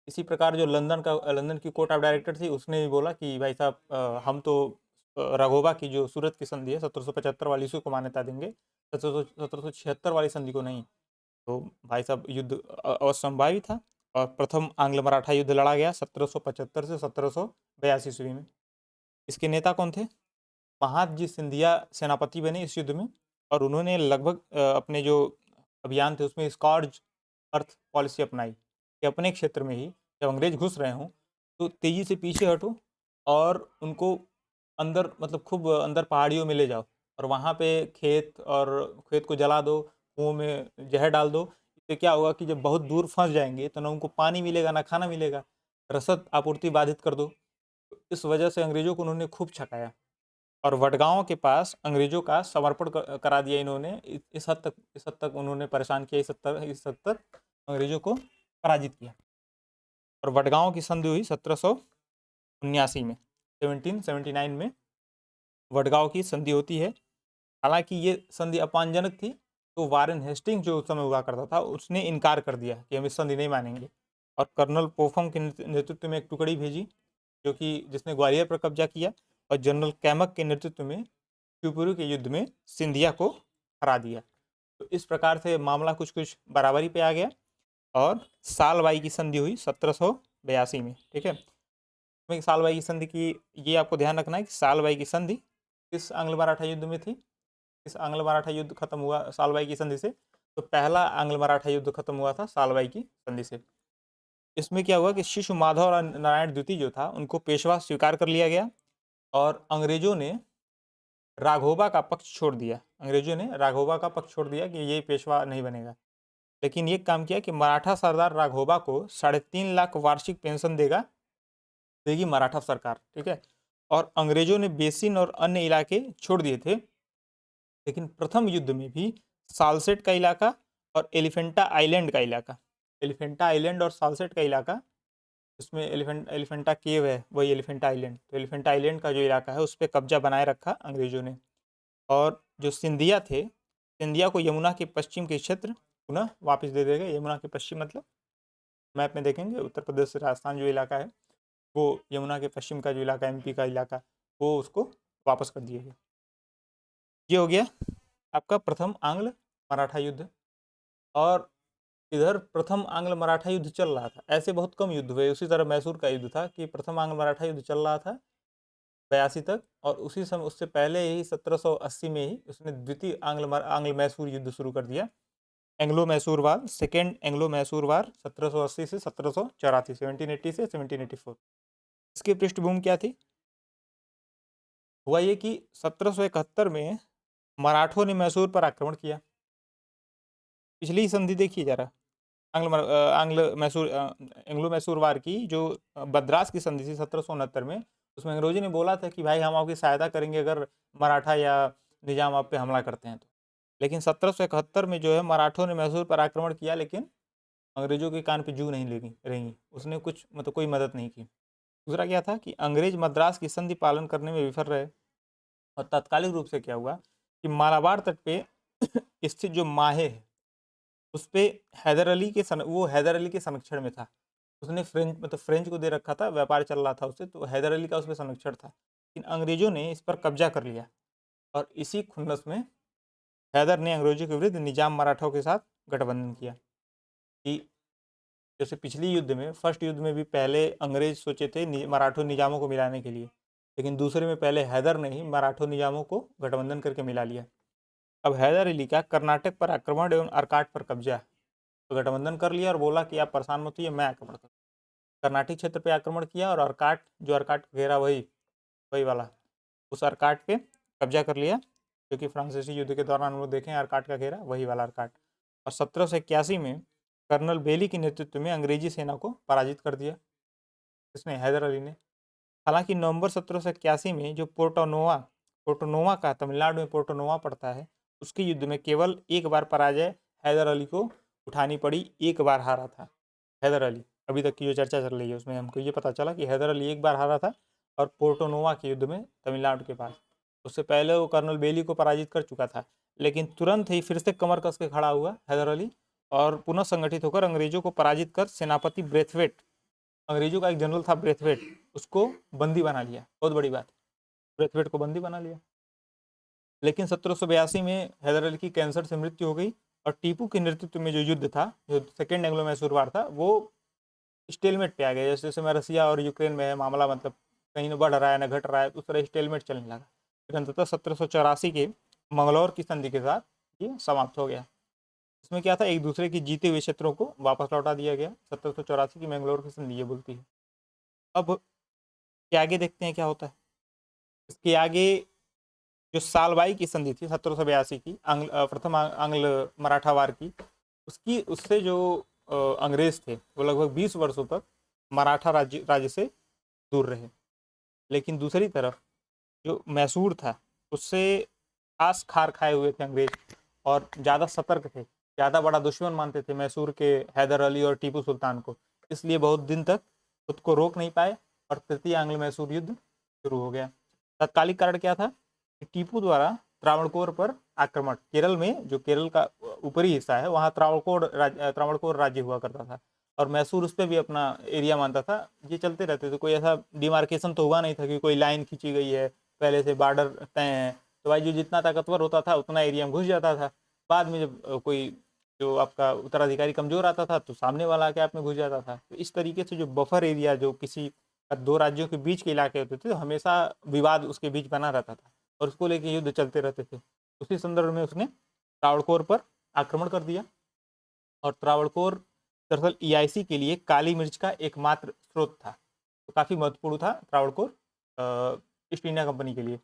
इसी प्रकार जो लंदन की कोर्ट ऑफ डायरेक्टर थी उसने भी बोला कि भाई साहब हम तो राघोबा की जो सूरत की संधि है 1775 वाली, उसी को मान्यता देंगे, 1776 वाली संधि को नहीं। तो भाई साहब युद्ध असंभावी था, और प्रथम आंग्ल मराठा युद्ध लड़ा गया 1775 से 1782 ईस्वी में। इसके नेता कौन थे? महादजी सिंधिया सेनापति बने इस युद्ध में, और उन्होंने लगभग अपने जो अभियान थे उसमें स्कॉर्ज अर्थ पॉलिसी अपनाई कि अपने क्षेत्र में ही जब अंग्रेज घुस रहे हों तो तेज़ी से पीछे हटो और उनको अंदर, मतलब खूब अंदर पहाड़ियों में ले जाओ, और वहाँ पे खेत को जला दो, कुओं में जहर डाल दो। इससे क्या होगा कि जब बहुत दूर फंस जाएंगे तो ना उनको पानी मिलेगा ना खाना मिलेगा, रसद आपूर्ति बाधित कर दो। इस वजह से अंग्रेजों को उन्होंने खूब छकाया, और वडगांव के पास अंग्रेजों का समर्पण करा दिया इन्होंने। इस हद तक उन्होंने परेशान किया, इस हद तक अंग्रेजों को पराजित किया। और वडगांव की संधि हुई 1779 में, 1779 में वडगांव की संधि होती है। हालांकि ये संधि अपमानजनक थी, तो वारेन हेस्टिंग जो उस समय हुआ करता था उसने इनकार कर दिया कि हम इस संधि नहीं मानेंगे, और कर्नल पोफम के नेतृत्व में एक टुकड़ी भेजी जिसने ग्वालियर पर कब्जा किया, और जनरल कैमक के नेतृत्व में शिवपुरी के युद्ध में सिंधिया को हरा दिया। तो इस प्रकार से मामला कुछ कुछ बराबरी पे आ गया, और सालबाई की संधि हुई 1782 में। ठीक है, सालबाई की संधि की ये आपको ध्यान रखना है कि सालबाई की संधि किस आंग्ल मराठा युद्ध में थी। इस आंग्ल मराठा युद्ध खत्म हुआ सालबाई की संधि से, तो पहला आंग्ल मराठा युद्ध खत्म हुआ था सालबाई की संधि से। इसमें क्या हुआ कि शिशु माधव और नारायण द्वितीय जो था उनको पेशवा स्वीकार कर लिया गया, और अंग्रेजों ने राघोबा का पक्ष छोड़ दिया। अंग्रेजों ने राघोबा का पक्ष छोड़ दिया कि ये पेशवा नहीं बनेगा, लेकिन ये काम किया कि मराठा सरदार राघोबा को 3.5 लाख वार्षिक पेंशन देगी मराठा सरकार। ठीक है, और अंग्रेजों ने बेसिन और अन्य इलाके छोड़ दिए थे, लेकिन प्रथम युद्ध में भी सालसेट का इलाका और एलिफेंटा आइलैंड और सालसेट का इलाका, उसमें एलिफेंटा केव है, वही एलिफेंटा आइलैंड, तो एलिफेंटा आइलैंड का जो इलाका है उस पर कब्जा बनाए रखा अंग्रेजों ने। और जो सिंधिया थे, सिंधिया को यमुना के पश्चिम के क्षेत्र पुनः वापस दे देगा। यमुना के पश्चिम मतलब मैप में देखेंगे उत्तर प्रदेश से राजस्थान जो इलाका है, वो यमुना के पश्चिम का जो इलाका, एमपी का इलाका, वो उसको वापस कर दिया गया। ये हो गया आपका प्रथम आंग्ल मराठा युद्ध। और इधर प्रथम आंग्ल मराठा युद्ध चल रहा था, ऐसे बहुत कम युद्ध हुए। उसी तरह मैसूर का युद्ध था कि प्रथम आंग्ल मराठा युद्ध चल रहा था 82 तक, और उसी समय उससे पहले ही 1780 में ही उसने द्वितीय आंग्ल मैसूर युद्ध शुरू कर दिया। एंग्लो मैसूर वार, सेकेंड एंग्लो मैसूर वार 1780 से 1784, 1780 से 1784। इसकी पृष्ठभूमि क्या थी? हुआ ये कि 1771 में मराठों ने मैसूर पर आक्रमण किया। पिछली संधि देखिए जरा, एंग्लो मैसूर वार की जो बद्रास की संधि थी 1769 में, उसमें अंग्रेजों ने बोला था कि भाई हम आपकी सहायता करेंगे अगर मराठा या निजाम आप पे हमला करते हैं तो। लेकिन 1771 में जो है मराठों ने मैसूर पर आक्रमण किया, लेकिन अंग्रेजों के कान पे जू नहीं लगी रही, उसने कुछ मतलब कोई मदद नहीं की। दूसरा क्या था कि अंग्रेज मद्रास की संधि पालन करने में विफल रहे, और तात्कालिक रूप से क्या हुआ कि मालाबार तट पे स्थित जो माहे है उस पे वो हैदर अली के संरक्षण में था। उसने फ्रेंच को दे रखा था, व्यापार चल रहा था उससे, तो हैदर अली का उस पर संरक्षण था। लेकिन अंग्रेजों ने इस पर कब्जा कर लिया, और इसी खुन्नस में हैदर ने अंग्रेजों के विरुद्ध निजाम मराठों के साथ गठबंधन किया। कि जैसे पिछली युद्ध में, फर्स्ट युद्ध में भी पहले अंग्रेज सोचे थे मराठों निजामों को मिलाने के लिए, लेकिन दूसरे में पहले हैदर ने ही मराठों निजामों को गठबंधन करके मिला लिया। अब हैदर अली का कर्नाटक पर आक्रमण एवं अर्काट पर कब्जा, तो गठबंधन कर लिया और बोला कि आप परेशान मत होइए, मैं आक्रमण कर, कर्नाटक क्षेत्र पे आक्रमण किया, और अर्काट, जो अर्काट घेरा वही वही वाला, उस अर्काट पे कब्जा कर लिया, क्योंकि फ्रांसीसी युद्ध के दौरान हम लोग देखें अर्काट का घेरा वही वाला अर्काट। और 1781 में कर्नल बेली के नेतृत्व में अंग्रेजी सेना को पराजित कर दिया, इसने हैदर अली ने। हालांकि नवंबर 1781 में जो पोर्टोनोवा का, तमिलनाडु में पोर्टोनोवा पड़ता है, उसके युद्ध में केवल एक बार पराजय हैदर अली को उठानी पड़ी, एक बार हारा था हैदर अली। अभी तक की जो चर्चा चल रही है उसमें हमको ये पता चला कि हैदर अली एक बार हारा था, और पोर्टोनोवा के युद्ध में तमिलनाडु के पास। उससे पहले वो कर्नल बेली को पराजित कर चुका था, लेकिन तुरंत ही फिर से कमर कस के खड़ा हुआ हैदर अली, और पुनः संगठित होकर अंग्रेजों को पराजित कर सेनापति ब्रेथवेट, अंग्रेजों का एक जनरल था ब्रेथवेट, उसको बंदी बना लिया। बहुत बड़ी बात, ब्रेथवेट को बंदी बना लिया। लेकिन 1782 में हैदर अली की कैंसर से मृत्यु हो गई, और टीपू के नेतृत्व में जो युद्ध था, जो सेकेंड एंग्लो मैसूर वार था, वो स्टेलमेट पे आ गया। जैसे जैसे मैं रसिया और यूक्रेन में है मामला, मतलब कहीं न बढ़ रहा है ना घट रहा है, उस तरह स्टेलमेट चलने लगा। फिर अंततः 1784 के मंगलौर की संधि के साथ ये समाप्त हो गया। इसमें क्या था, एक दूसरे की जीते हुए क्षेत्रों को वापस लौटा दिया गया। 1784 की मैंगलोर की संधि ये बोलती है। अब के आगे देखते हैं क्या होता है। इसके आगे जो सालबाई की संधि थी 1782 की, प्रथम आंग्ल मराठा वार की, उसकी उससे जो अंग्रेज थे वो लगभग 20 वर्षों तक मराठा राज्य से दूर रहे। लेकिन दूसरी तरफ जो मैसूर था उससे खास खार खाए हुए थे अंग्रेज, और ज़्यादा सतर्क थे, ज़्यादा बड़ा दुश्मन मानते थे मैसूर के हैदर अली और टीपू सुल्तान को। इसलिए बहुत दिन तक खुद को रोक नहीं पाए, और तृतीय आंग्ल मैसूर युद्ध शुरू हो गया। तत्कालिक कारण क्या था कि टीपू द्वारा त्रावणकोर पर आक्रमण, केरल में, जो केरल का ऊपरी हिस्सा है वहाँ त्रावणकोर राज्य हुआ करता था, और मैसूर उस पर भी अपना एरिया मानता था। ये चलते रहते थे, कोई ऐसा डिमार्केशन तो हुआ नहीं था कि कोई लाइन खींची गई है, पहले से बॉर्डर तय है, तो भाई जो जितना ताकतवर होता था उतना एरिया में घुस जाता था। बाद में जब कोई जो आपका उत्तराधिकारी कमजोर आता था तो सामने वाला आके आप में घुस जाता था। तो इस तरीके से जो बफर एरिया, जो किसी दो राज्यों के बीच के इलाके होते थे, तो हमेशा विवाद उसके बीच बना रहता था, और उसको लेके युद्ध चलते रहते थे। उसी संदर्भ में उसने त्रावणकोर पर आक्रमण कर दिया, और त्रावणकोर दरअसल ईआईसी के लिए काली मिर्च का एकमात्र स्रोत था, तो काफ़ी महत्वपूर्ण था त्रावणकोर ईस्ट इंडिया कंपनी के लिए।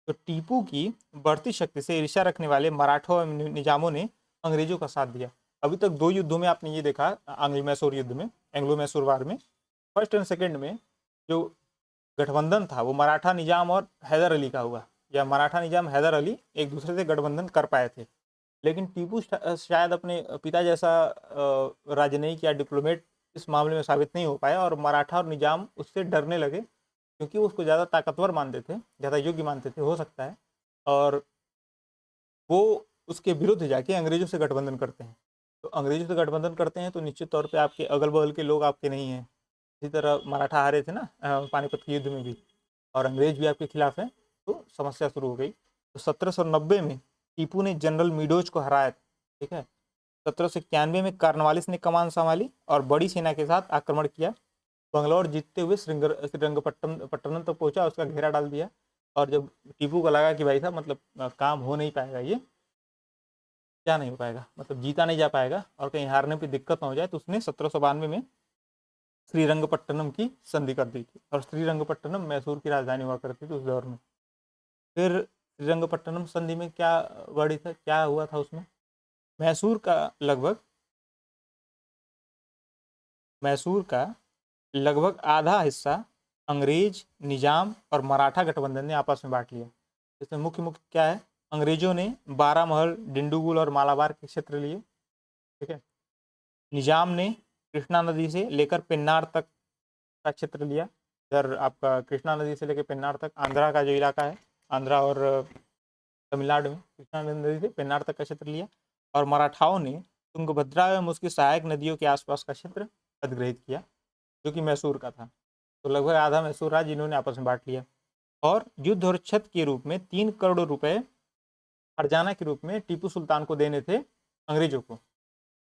तो टीपू की बढ़ती शक्ति से ईर्ष्या रखने वाले मराठों एवं निजामों ने अंग्रेजों का साथ दिया। अभी तक दो युद्धों में आपने ये देखा, आंग्लो मैसूर युद्ध में, एंग्लो मैसूर वार में, फर्स्ट एंड सेकेंड में जो गठबंधन था वो मराठा निजाम और हैदर अली का हुआ, या मराठा निजाम हैदर अली एक दूसरे से गठबंधन कर पाए थे। लेकिन टीपू शायद अपने पिता जैसा राजनयिक या डिप्लोमेट इस मामले में साबित नहीं हो पाया, और मराठा और निजाम उससे डरने लगे, क्योंकि वो उसको ज़्यादा ताकतवर मानते थे, ज़्यादा योग्य मानते थे, हो सकता है, और वो उसके विरुद्ध जाके अंग्रेजों से गठबंधन करते हैं। तो अंग्रेजों से गठबंधन करते हैं तो निश्चित तौर पे आपके अगल बगल के लोग आपके नहीं हैं। इसी तरह मराठा हारे थे ना पानीपत के युद्ध में भी, और अंग्रेज भी आपके खिलाफ हैं, तो समस्या शुरू हो गई। तो 1790 में टीपू ने जनरल मीडोज को हराया, ठीक है। 1791 में कार्नवालिस ने कमान संभाली और बड़ी सेना के साथ आक्रमण किया। बंगलौर जीतते हुए श्रीरंगपट्टनम तक पहुंचा, उसका घेरा डाल दिया। और जब टीपू को लगा कि भाई साहब मतलब काम हो नहीं पाएगा, ये क्या नहीं हो पाएगा, मतलब जीता नहीं जा पाएगा और कहीं हारने पे दिक्कत ना हो जाए, तो उसने 1792 में श्रीरंगपट्टनम की संधि कर दी थी। और श्रीरंगपट्टनम मैसूर की राजधानी हुआ करती थी उस दौर में। फिर श्रीरंगपट्टनम संधि में क्या वर्डित था, क्या हुआ था उसमें, मैसूर का लगभग आधा हिस्सा अंग्रेज, निजाम और मराठा गठबंधन ने आपस में बांट लिया। इसमें मुख्य क्या है अंग्रेजों ने बारामहल, डिंडुगुल और मालाबार के क्षेत्र लिए। ठीक है। निजाम ने कृष्णा नदी से लेकर पेन्नार तक का क्षेत्र लिया। इधर आपका कृष्णा नदी से लेकर पेन्नार तक आंध्रा का जो इलाका है, आंध्रा और तमिलनाडु में कृष्णा नदी से पेन्नार तक का क्षेत्र लिया। और मराठाओं ने तुंगभद्रा एवं उसकी सहायक नदियों के आसपास का क्षेत्र अधिग्रहित किया, जो कि मैसूर का था। तो लगभग आधा मैसूर राज्य इन्होंने आपस में बांट लिया। और युद्ध और छत के रूप में 3 करोड़ रुपए हरजाना के रूप में टीपू सुल्तान को देने थे अंग्रेजों को।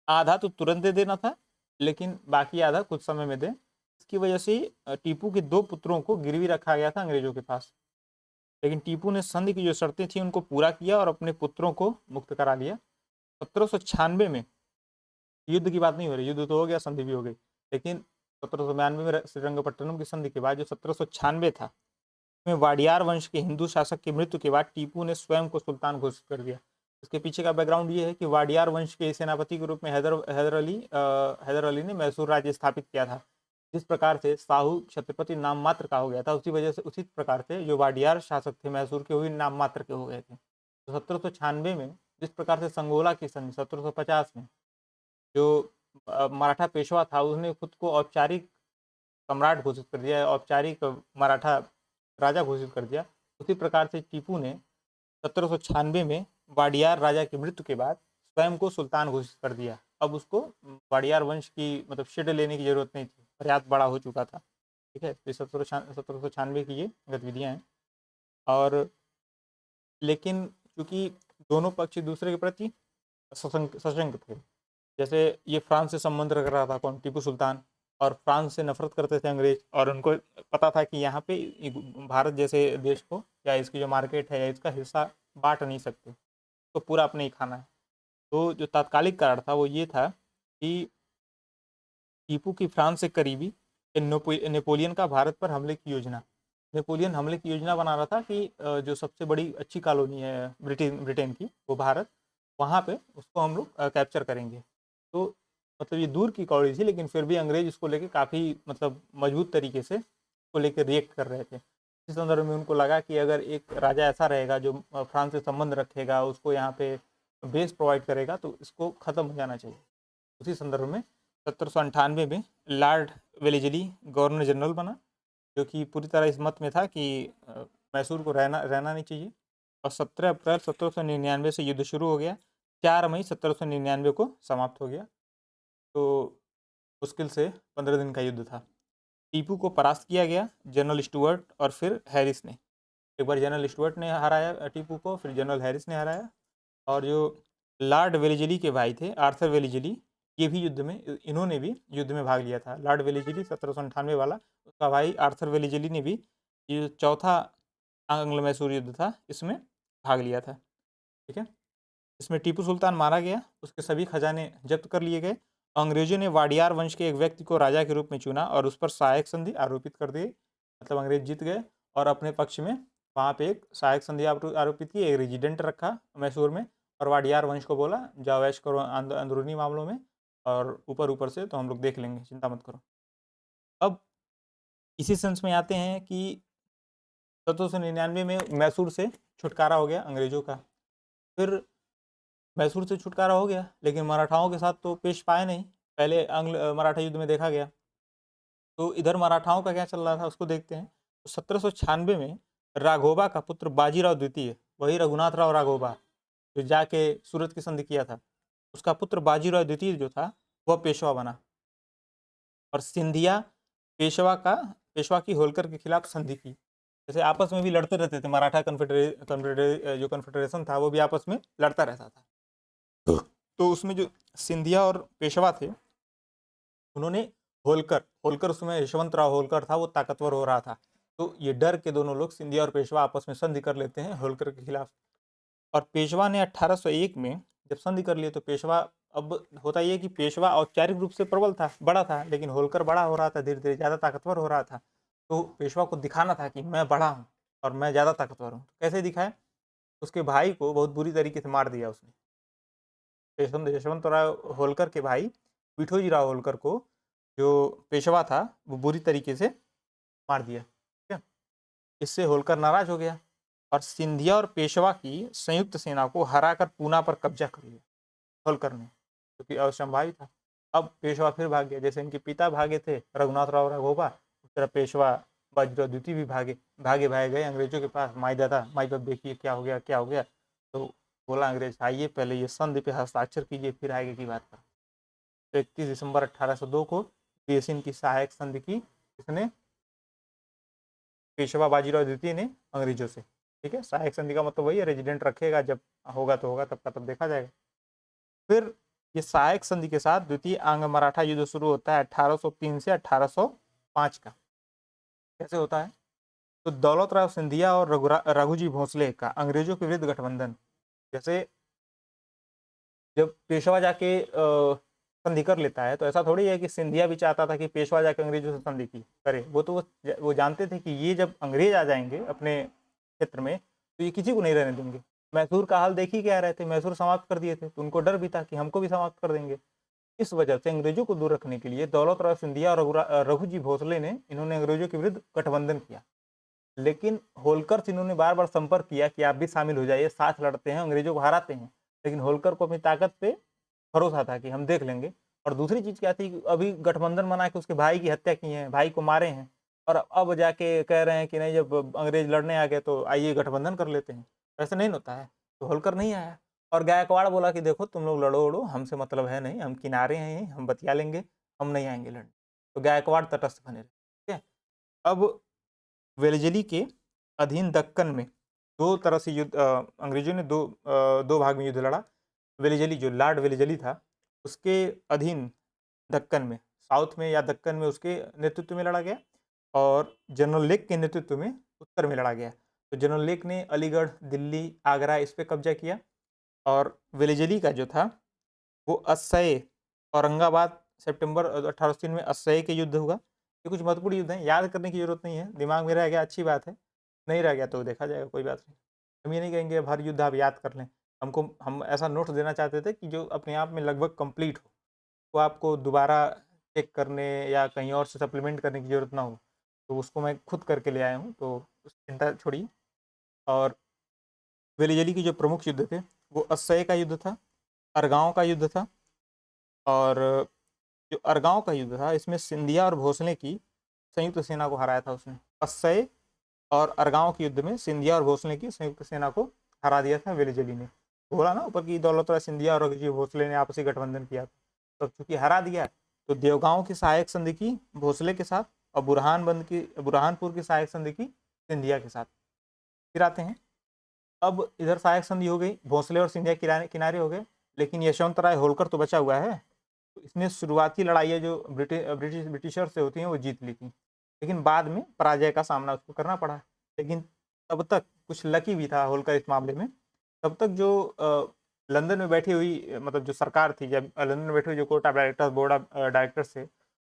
आधा तो तुरंत दे देना था, लेकिन बाकी आधा कुछ समय में दे। इसकी वजह से टीपू के 2 पुत्रों को गिरवी रखा गया था अंग्रेजों के पास। लेकिन टीपू ने संधि की जो शर्तें थी उनको पूरा किया और अपने पुत्रों को मुक्त करा लिया। 1796 में, युद्ध की बात नहीं हो रही, युद्ध तो हो गया, संधि भी हो गई, लेकिन 1792 में श्रीरंगपट्टनम की संधि के बाद जो 1796 था, में वाडियार वंश के हिंदू शासक की मृत्यु के बाद टीपू ने स्वयं को सुल्तान घोषित कर दिया। इसके पीछे का बैकग्राउंड ये है कि वाडियार वंश के सेनापति के रूप में हैदर अली ने मैसूर राज्य स्थापित किया था। जिस प्रकार से साहू छत्रपति नाम मात्र का हो गया था, उसी वजह से उसी प्रकार से जो वाडियार शासक थे मैसूर के, वही नाम मात्र के हो गए थे। तो 1796 में जिस प्रकार से संगोला की संधि 1750 में जो मराठा पेशवा था, उसने खुद को औपचारिक सम्राट घोषित कर दिया, औपचारिक मराठा राजा घोषित कर दिया। उसी प्रकार से टीपू ने 1796 में वाडियार राजा की मृत्यु के बाद स्वयं को सुल्तान घोषित कर दिया। अब उसको वाडियार वंश की मतलब शेड लेने की जरूरत नहीं थी, पर्याप्त बड़ा हो चुका था। ठीक है। तो 1796 की ये गतिविधियाँ हैं। और लेकिन चूंकि दोनों पक्ष दूसरे के प्रति सशंक थे, जैसे ये फ्रांस से संबंध रख रहा था कौन, टीपू सुल्तान, और फ्रांस से नफरत करते थे अंग्रेज, और उनको पता था कि यहाँ पे भारत जैसे देश को या इसकी जो मार्केट है या इसका हिस्सा बांट नहीं सकते, तो पूरा अपने ही खाना है। तो जो तात्कालिक कारण था वो ये था कि टीपू की फ्रांस से करीबी नेपोलियन का भारत पर हमले की योजना, नेपोलियन हमले की योजना बना रहा था कि जो सबसे बड़ी अच्छी कॉलोनी है ब्रिटेन की, वो भारत, वहाँ पे उसको हम लोग कैप्चर करेंगे। तो मतलब ये दूर की कौड़ी थी, लेकिन फिर भी अंग्रेज इसको लेके काफ़ी मतलब मजबूत तरीके से इसको लेकर रिएक्ट कर रहे थे। इस संदर्भ में उनको लगा कि अगर एक राजा ऐसा रहेगा जो फ्रांस से संबंध रखेगा, उसको यहाँ पे बेस प्रोवाइड करेगा, तो इसको ख़त्म हो जाना चाहिए। उसी संदर्भ में 1798 में लॉर्ड वेलेजली गवर्नर जनरल बना, जो कि पूरी तरह इस मत में था कि मैसूर को रहना नहीं चाहिए। और 17 अप्रैल 1799 से युद्ध शुरू हो गया। 4 मई 1799 को समाप्त हो गया। तो मुश्किल से 15 दिन का युद्ध था। टीपू को परास्त किया गया जनरल स्टुअर्ट और फिर हैरिस ने। एक बार जनरल स्टुअर्ट ने हराया टीपू को, फिर जनरल हैरिस ने हराया। और जो लॉर्ड वेलेजली के भाई थे आर्थर वेलेजली, ये भी युद्ध में, इन्होंने भी युद्ध में भाग लिया था। लॉर्ड वेलेजली 1798 वाला, उसका भाई आर्थर वेलेजली ने भी ये चौथा आंग्ल मैसूर युद्ध था, इसमें भाग लिया था। ठीक है। इसमें टीपू सुल्तान मारा गया, उसके सभी खजाने जब्त कर लिए गए। अंग्रेजों ने वाडियार वंश के एक व्यक्ति को राजा के रूप में चुना और उस पर सहायक संधि आरोपित कर दी। मतलब अंग्रेज जीत गए और अपने पक्ष में वहाँ पे एक सहायक संधि आरोपित की, एक रेजिडेंट रखा मैसूर में, और वाडियार वंश को बोला जाओ ऐश करो अंदरूनी मामलों में, और ऊपर ऊपर से तो हम लोग देख लेंगे, चिंता मत करो। अब इसी सेंस में आते हैं कि 1799 में मैसूर से छुटकारा हो गया अंग्रेजों का। फिर मैसूर से छुटकारा हो गया, लेकिन मराठाओं के साथ तो पेश पाए नहीं, पहले आंग्ल मराठा युद्ध में देखा गया। तो इधर मराठाओं का क्या चल रहा था उसको देखते हैं। तो 1796 में राघोबा का पुत्र बाजीराव द्वितीय, वही रघुनाथ राव राघोबा जो जाके सूरत की संधि किया था, उसका पुत्र बाजीराव द्वितीय जो था वह पेशवा बना। और सिंधिया पेशवा की होलकर के खिलाफ संधि की। जैसे आपस में भी लड़ते रहते थे, मराठा कन्फेडरेशन था वो भी आपस में लड़ता रहता था। तो उसमें जो सिंधिया और पेशवा थे, उन्होंने होलकर उसमें यशवंतराव होलकर था, वो ताकतवर हो रहा था, तो ये डर के दोनों लोग सिंधिया और पेशवा आपस में संधि कर लेते हैं होलकर के खिलाफ। और पेशवा ने 1801 में जब संधि कर लिए, तो पेशवा, अब होता ये कि पेशवा औपचारिक रूप से प्रबल था, बड़ा था, लेकिन होलकर बड़ा हो रहा था, धीरे धीरे ज़्यादा ताकतवर हो रहा था। तो पेशवा को दिखाना था कि मैं बड़ा हूँ और मैं ज़्यादा ताकतवर हूँ। कैसे दिखाए? उसके भाई को बहुत बुरी तरीके से मार दिया उसने। यशवंतराव होलकर के भाई विठोजीराव होलकर को, जो पेशवा था, वो बुरी तरीके से मार दिया। ठीक है। इससे होलकर नाराज हो गया और सिंधिया और पेशवा की संयुक्त सेना को हराकर पूना पर कब्जा कर लिया होलकर ने, क्योंकि असंभावित था। अब पेशवा फिर भाग गया, जैसे इनके पिता भागे थे रघुनाथ राव राघोबा, उस तरह पेशवा बाजीराव द्वितीय भी भागे भागे भागे गए अंग्रेजों के पास। माई दादा माई बाप देखिए क्या हो गया क्या हो गया। तो बोला अंग्रेज आइए पहले ये संधि पे हस्ताक्षर कीजिए फिर आगे की बात करें। तो 31 दिसंबर 1802 को बेसिन की सहायक संधि की इसने पेशवा बाजीराव द्वितीय ने अंग्रेजों से। ठीक है, सहायक संधि का मतलब वही है, रेजिडेंट रखेगा, जब होगा तो होगा, तब का तब देखा जाएगा। फिर ये सहायक संधि के साथ द्वितीय आंग्ल मराठा युद्ध शुरू होता है 1803 से 1805 का। कैसे होता है? तो दौलत राव सिंधिया और रघुजी भोसले का अंग्रेजों के विरुद्ध गठबंधन। जैसे जब पेशवा जाके संधि कर लेता है तो ऐसा थोड़ी है कि सिंधिया भी चाहता था कि पेशवा जाके अंग्रेजों से संधि की करे। वो जानते थे कि ये जब अंग्रेज आ जाएंगे अपने क्षेत्र में तो ये किसी को नहीं रहने देंगे। मैसूर का हाल देख ही क्या रहे थे, मैसूर समाप्त कर दिए थे, तो उनको डर भी था कि हमको भी समाप्त कर देंगे। इस वजह से अंग्रेजों को दूर रखने के लिए दौलत राव सिंधिया और रघुजी भोसले ने इन्होंने अंग्रेजों के विरुद्ध गठबंधन किया। लेकिन होलकर से इन्होंने बार बार संपर्क किया कि आप भी शामिल हो जाइए, साथ लड़ते हैं, अंग्रेजों को हराते हैं। लेकिन होलकर को अपनी ताकत पे भरोसा था कि हम देख लेंगे। और दूसरी चीज क्या थी, अभी गठबंधन बना के उसके भाई की हत्या की है, भाई को मारे हैं, और अब जाके कह रहे हैं कि नहीं जब अंग्रेज लड़ने आ गए तो आइए गठबंधन कर लेते हैं। ऐसा नहीं होता है। तो होलकर नहीं आया और गायकवाड़ बोला कि देखो तुम लोग लड़ो उड़ो, हमसे मतलब है नहीं, हम किनारे हैं, हम बतिया लेंगे, हम नहीं आएंगे लड़ने। तो गायकवाड़ तटस्थ बने रहे। ठीक है। अब वेलजली के अधीन दक्कन में दो तरह से युद्ध, अंग्रेजों ने दो भाग में युद्ध लड़ा। वेलजली जो लॉर्ड वेलजली था उसके अधीन दक्कन में, साउथ में या दक्कन में उसके नेतृत्व में लड़ा गया, और जनरल लेक के नेतृत्व में उत्तर में लड़ा गया। तो जनरल लेक ने अलीगढ़, दिल्ली, आगरा इस पे कब्जा किया, और वेलजली का जो था वो अस्सई, औरंगाबाद, सितंबर 1803 में अस्सई के युद्ध हुआ। ये कुछ महत्वपूर्ण युद्ध हैं, याद करने की जरूरत नहीं है, दिमाग में रह गया अच्छी बात है, नहीं रह गया तो देखा जाएगा, कोई बात नहीं। हम ये नहीं कहेंगे हर युद्ध आप याद कर लें, हम ऐसा नोट्स देना चाहते थे कि जो अपने आप में लगभग कंप्लीट हो, तो आपको दोबारा चेक करने या कहीं और से सप्लीमेंट करने की ज़रूरत ना हो। तो उसको मैं खुद करके ले आया हूँ, तो चिंता छोड़िए। और वेलिजली के जो प्रमुख युद्ध थे वो अस्सई का युद्ध था, अरगांव का युद्ध था, और जो अरगांव का युद्ध था इसमें सिंधिया और भोसले की संयुक्त सेना को हराया था उसने। अस्सई और अरगांव के युद्ध में सिंधिया और भोसले की संयुक्त सेना को हरा दिया था वेलिजली ने। बोला ना ऊपर की दौलत राव सिंधिया और रघुजी भोसले ने आपसी गठबंधन किया था, तो चूंकि हरा दिया तो देवगांव की सहायक संधि की भोसले के साथ, और बुरहानपुर की सहायक संधि की सिंधिया के साथ। फिर आते हैं, अब इधर सहायक संधि हो गई, भोसले और सिंधिया किनारे हो गए, लेकिन यशवंत राय होलकर तो बचा हुआ है। तो इसने शुरुआती लड़ाइयाँ जो ब्रिटिशर से होती हैं वो जीत ली थी, लेकिन बाद में पराजय का सामना उसको करना पड़ा। लेकिन तब तक कुछ लकी भी था होलकर इस मामले में। तब तक जो लंदन में बैठी हुई, मतलब जो सरकार थी, जब लंदन में बैठी हुई जो court of directors, board of directors थे,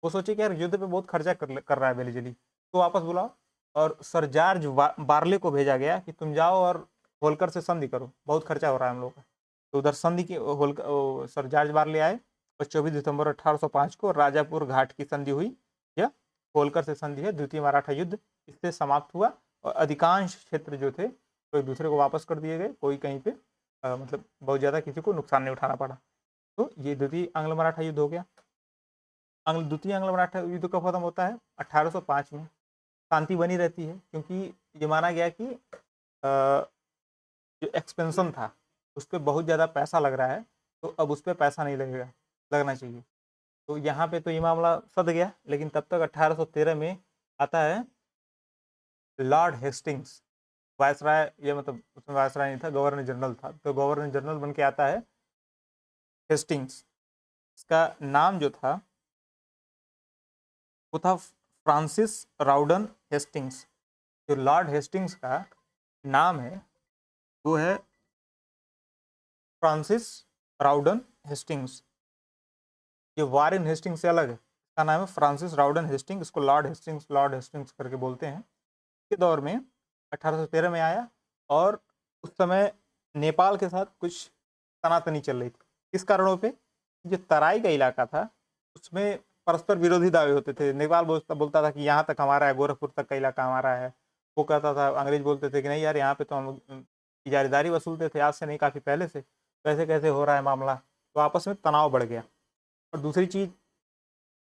वो सोचे कि यार युद्ध पे बहुत खर्चा कर रहा है वेलिजली, तो वापस बुलाओ। और सर जॉर्ज बार्ले को भेजा गया कि तुम जाओ और होलकर से संधि करो, बहुत खर्चा हो रहा है हम लोग का। तो उधर संधि की सर जॉर्ज बार्ले आए, और 24 दिसंबर 1805 को राजापुर घाट की संधि हुई। यह होलकर से संधि है, द्वितीय मराठा युद्ध इससे समाप्त हुआ, और अधिकांश क्षेत्र जो थे तो एक दूसरे को वापस कर दिए गए, कोई कहीं पे मतलब बहुत ज़्यादा किसी को नुकसान नहीं उठाना पड़ा। तो ये द्वितीय आंग्ल मराठा युद्ध हो गया। द्वितीय आंग्ल मराठा युद्ध कब खत्म होता है? 1805 में। शांति बनी रहती है क्योंकि ये माना गया कि जो एक्सपेंशन था उस पर बहुत ज़्यादा पैसा लग रहा है, तो अब उस पर पैसा नहीं लगना चाहिए। तो यहाँ पे तो ये मामला सध गया। लेकिन तब तक 1813 में आता है लॉर्ड हेस्टिंग्स, वायसराय, ये मतलब उसमें वायसराय नहीं था, गवर्नर जनरल था, तो गवर्नर जनरल बन के आता है हेस्टिंग्स। इसका नाम जो था वो था फ्रांसिस राउडन हेस्टिंग्स। जो लॉर्ड हेस्टिंग्स का नाम है वो है फ्रांसिस राउडन हेस्टिंग्स। ये वारेन हेस्टिंग्स से अलग है, इसका नाम है फ्रांसिस राउडन हेस्टिंग्स, इसको लॉर्ड हेस्टिंग्स करके बोलते हैं। के दौर में 1813 में आया, और उस समय नेपाल के साथ कुछ तनातनी चल रही थी। किस कारणों पे? जो तराई का इलाका था उसमें परस्पर विरोधी दावे होते थे। नेपाल बोलता था कि यहाँ तक हमारा है, गोरखपुर तक का इलाका हमारा है, वो कहता था, अंग्रेज बोलते थे कि नहीं यार यहाँ पे तो हम इजारेदारी वसूलते थे, आज से नहीं काफ़ी पहले से, कैसे कैसे हो रहा है मामला। तो आपस में तनाव बढ़ गया। और दूसरी चीज़,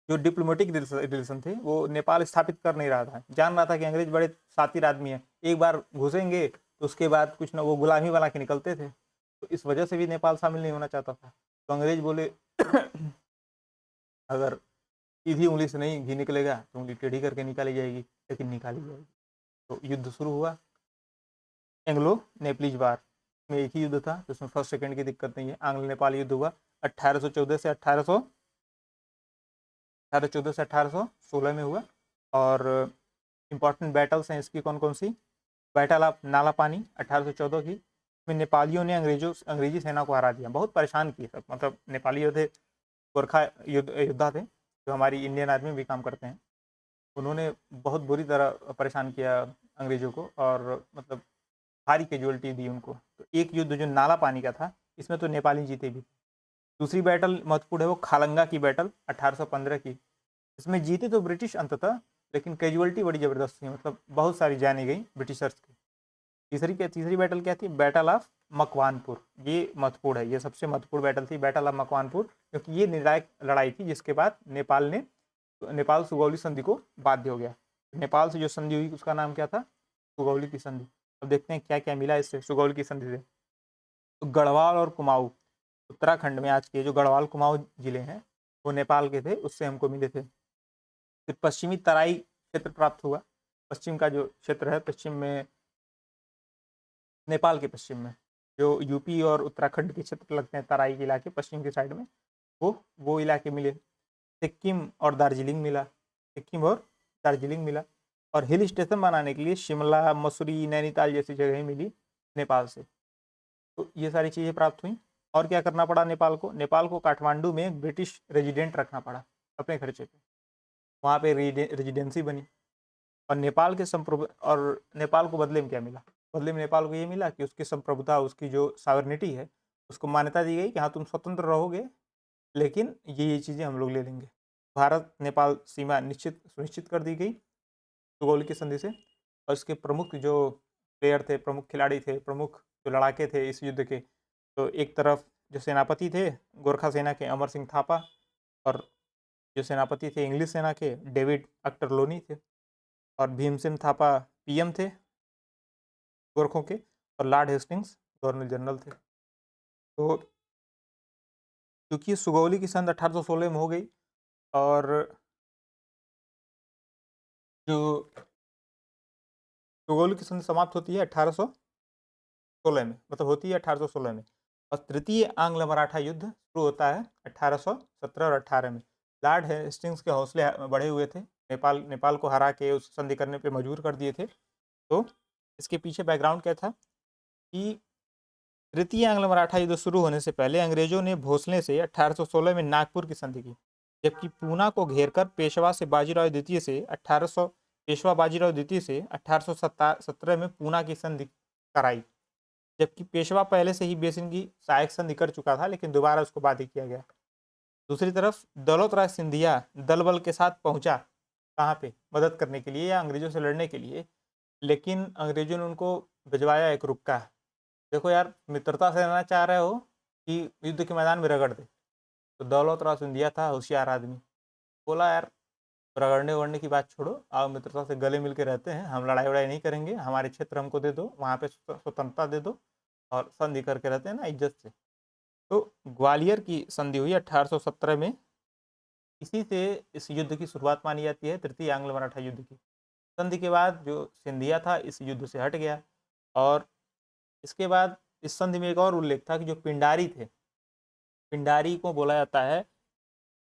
जो डिप्लोमेटिक रिलेशन थे वो नेपाल स्थापित कर नहीं रहा था, जान रहा था कि अंग्रेज बड़े शातिर आदमी है, एक बार घुसेंगे तो उसके बाद कुछ ना वो गुलामी बना के निकलते थे। तो इस वजह से भी नेपाल शामिल नहीं होना चाहता था। तो अंग्रेज बोले अगर सीधी उंगली से नहीं घी निकलेगा तो उंगली टेढ़ी करके निकाली जाएगी, लेकिन निकाली जाएगी। तो युद्ध शुरू हुआ, एंग्लो नेपलीज वार में एक ही युद्ध था, तो उसमें फर्स्ट सेकंड की दिक्कत नहीं है। आंग्ल नेपाल युद्ध हुआ 1814 से 1816 में हुआ। और इम्पॉर्टेंट बैटल्स हैं इसकी कौन कौन सी? बैटल ऑफ नाला पानी 1814 की, इसमें नेपालियों ने अंग्रेजी सेना को हरा दिया, बहुत परेशान किए सब, मतलब नेपाली योद्धे गोरखा योद्धा थे जो हमारी इंडियन आर्मी में भी काम करते हैं। उन्होंने बहुत बुरी तरह परेशान किया अंग्रेजों को, और मतलब भारी कैजुअलिटी दी उनको। तो एक युद्ध जो नाला पानी का था, इसमें तो नेपाली जीते भी। दूसरी बैटल महत्वपूर्ण है, वो खालंगा की बैटल 1815 की। इसमें जीते तो ब्रिटिश अंततः, लेकिन कैजुअलिटी बड़ी ज़बरदस्त थी, मतलब बहुत सारी जाने गई ब्रिटिशर्स की। तीसरी बैटल क्या थी? Battle of Makwanpur. ये महत्वपूर्ण है, ये सबसे महत्वपूर्ण बैटल थी, बैटल ऑफ मकवानपुर, क्योंकि ये निर्णायक लड़ाई थी जिसके बाद नेपाल सुगौली संधि को बाध्य हो गया। नेपाल से जो संधि हुई उसका नाम क्या था? सुगौली की संधि। अब देखते हैं क्या क्या मिला इससे, सुगौली की संधि से। तो गढ़वाल और कुमाऊं, उत्तराखंड में आज के जो गढ़वाल कुमाऊं जिले हैं वो नेपाल के थे, उससे हमको मिले थे। फिर पश्चिमी तराई क्षेत्र प्राप्त हुआ। पश्चिम का जो क्षेत्र है, पश्चिम में नेपाल के पश्चिम में जो यूपी और उत्तराखंड के क्षेत्र लगते हैं, तराई के इलाके पश्चिम के साइड में, वो इलाके मिले। सिक्किम और दार्जिलिंग मिला, सिक्किम और दार्जिलिंग मिला। और हिल स्टेशन बनाने के लिए शिमला, मसूरी, नैनीताल जैसी जगहें मिली नेपाल से। तो ये सारी चीज़ें प्राप्त हुई। और क्या करना पड़ा नेपाल को? नेपाल को काठमांडू में एक ब्रिटिश रेजिडेंट रखना पड़ा अपने खर्चे पे, वहाँ पे रेजिडेंसी बनी। और नेपाल को बदले में क्या मिला? बदले में नेपाल को ये मिला कि उसकी संप्रभुता, उसकी जो सॉवरेनिटी है, उसको मान्यता दी गई कि हाँ तुम स्वतंत्र रहोगे, लेकिन ये चीज़ें हम लोग ले लेंगे। भारत नेपाल सीमा सुनिश्चित कर दी गई सुगौली की संधि से। और इसके प्रमुख जो प्लेयर थे, प्रमुख खिलाड़ी थे, प्रमुख जो लड़ाके थे इस युद्ध के, तो एक तरफ जो सेनापति थे गोरखा सेना के अमर सिंह थापा, और जो सेनापति थे इंग्लिश सेना के डेविड अक्टरलोनी थे, और भीमसेन थापा पीएम थे गोरखों के, और लॉर्ड हेस्टिंग्स गवर्नर जनरल थे। तो क्योंकि सुगौली की संधि 1816 में हो गई, और जो सुगौली की संधि समाप्त होती है 1816 में, मतलब होती है 1816 में। और तृतीय आंग्ल मराठा युद्ध शुरू होता है 1817 और 18 में। लॉर्ड हेस्टिंग्स के हौसले बढ़े हुए थे, नेपाल को हरा के उस संधि करने पे मजबूर कर दिए थे। तो इसके पीछे बैकग्राउंड क्या था कि तृतीय आंग्ल मराठा युद्ध शुरू होने से पहले अंग्रेजों ने भोसले से 1816 में नागपुर की संधि की, जबकि पूना को घेरकर पेशवा बाजीराव द्वितीय से 1817 में पूना की संधि कराई। जबकि पेशवा पहले से ही बेसिन की सहायक संधि कर चुका था, लेकिन दोबारा उसको बाध्य किया गया। दूसरी तरफ दौलत राय सिंधिया दल बल के साथ पहुंचा, कहाँ पे? मदद करने के लिए या अंग्रेजों से लड़ने के लिए, लेकिन अंग्रेजों ने उनको भिजवाया एक रुक्का। देखो यार, मित्रता से रहना चाह रहे हो कि युद्ध के मैदान में रगड़ दे? तो दौलत राय सिंधिया था होशियार आदमी, बोला यार रगड़ने वगड़ने की बात छोड़ो, आओ मित्रता से गले मिल के रहते हैं, हम लड़ाई वड़ाई नहीं करेंगे, हमारे क्षेत्र हमको दे दो, वहाँ पे स्वतंत्रता दे दो, और संधि करके रहते हैं ना इज्जत से। तो ग्वालियर की संधि हुई 1817 में। इसी से इस युद्ध की शुरुआत मानी जाती है, तृतीय आंग्ल मराठा युद्ध की। संधि के बाद जो सिंधिया था इस युद्ध से हट गया। और इसके बाद इस संधि में एक और उल्लेख था कि जो पिंडारी थे, पिंडारी को बोला जाता है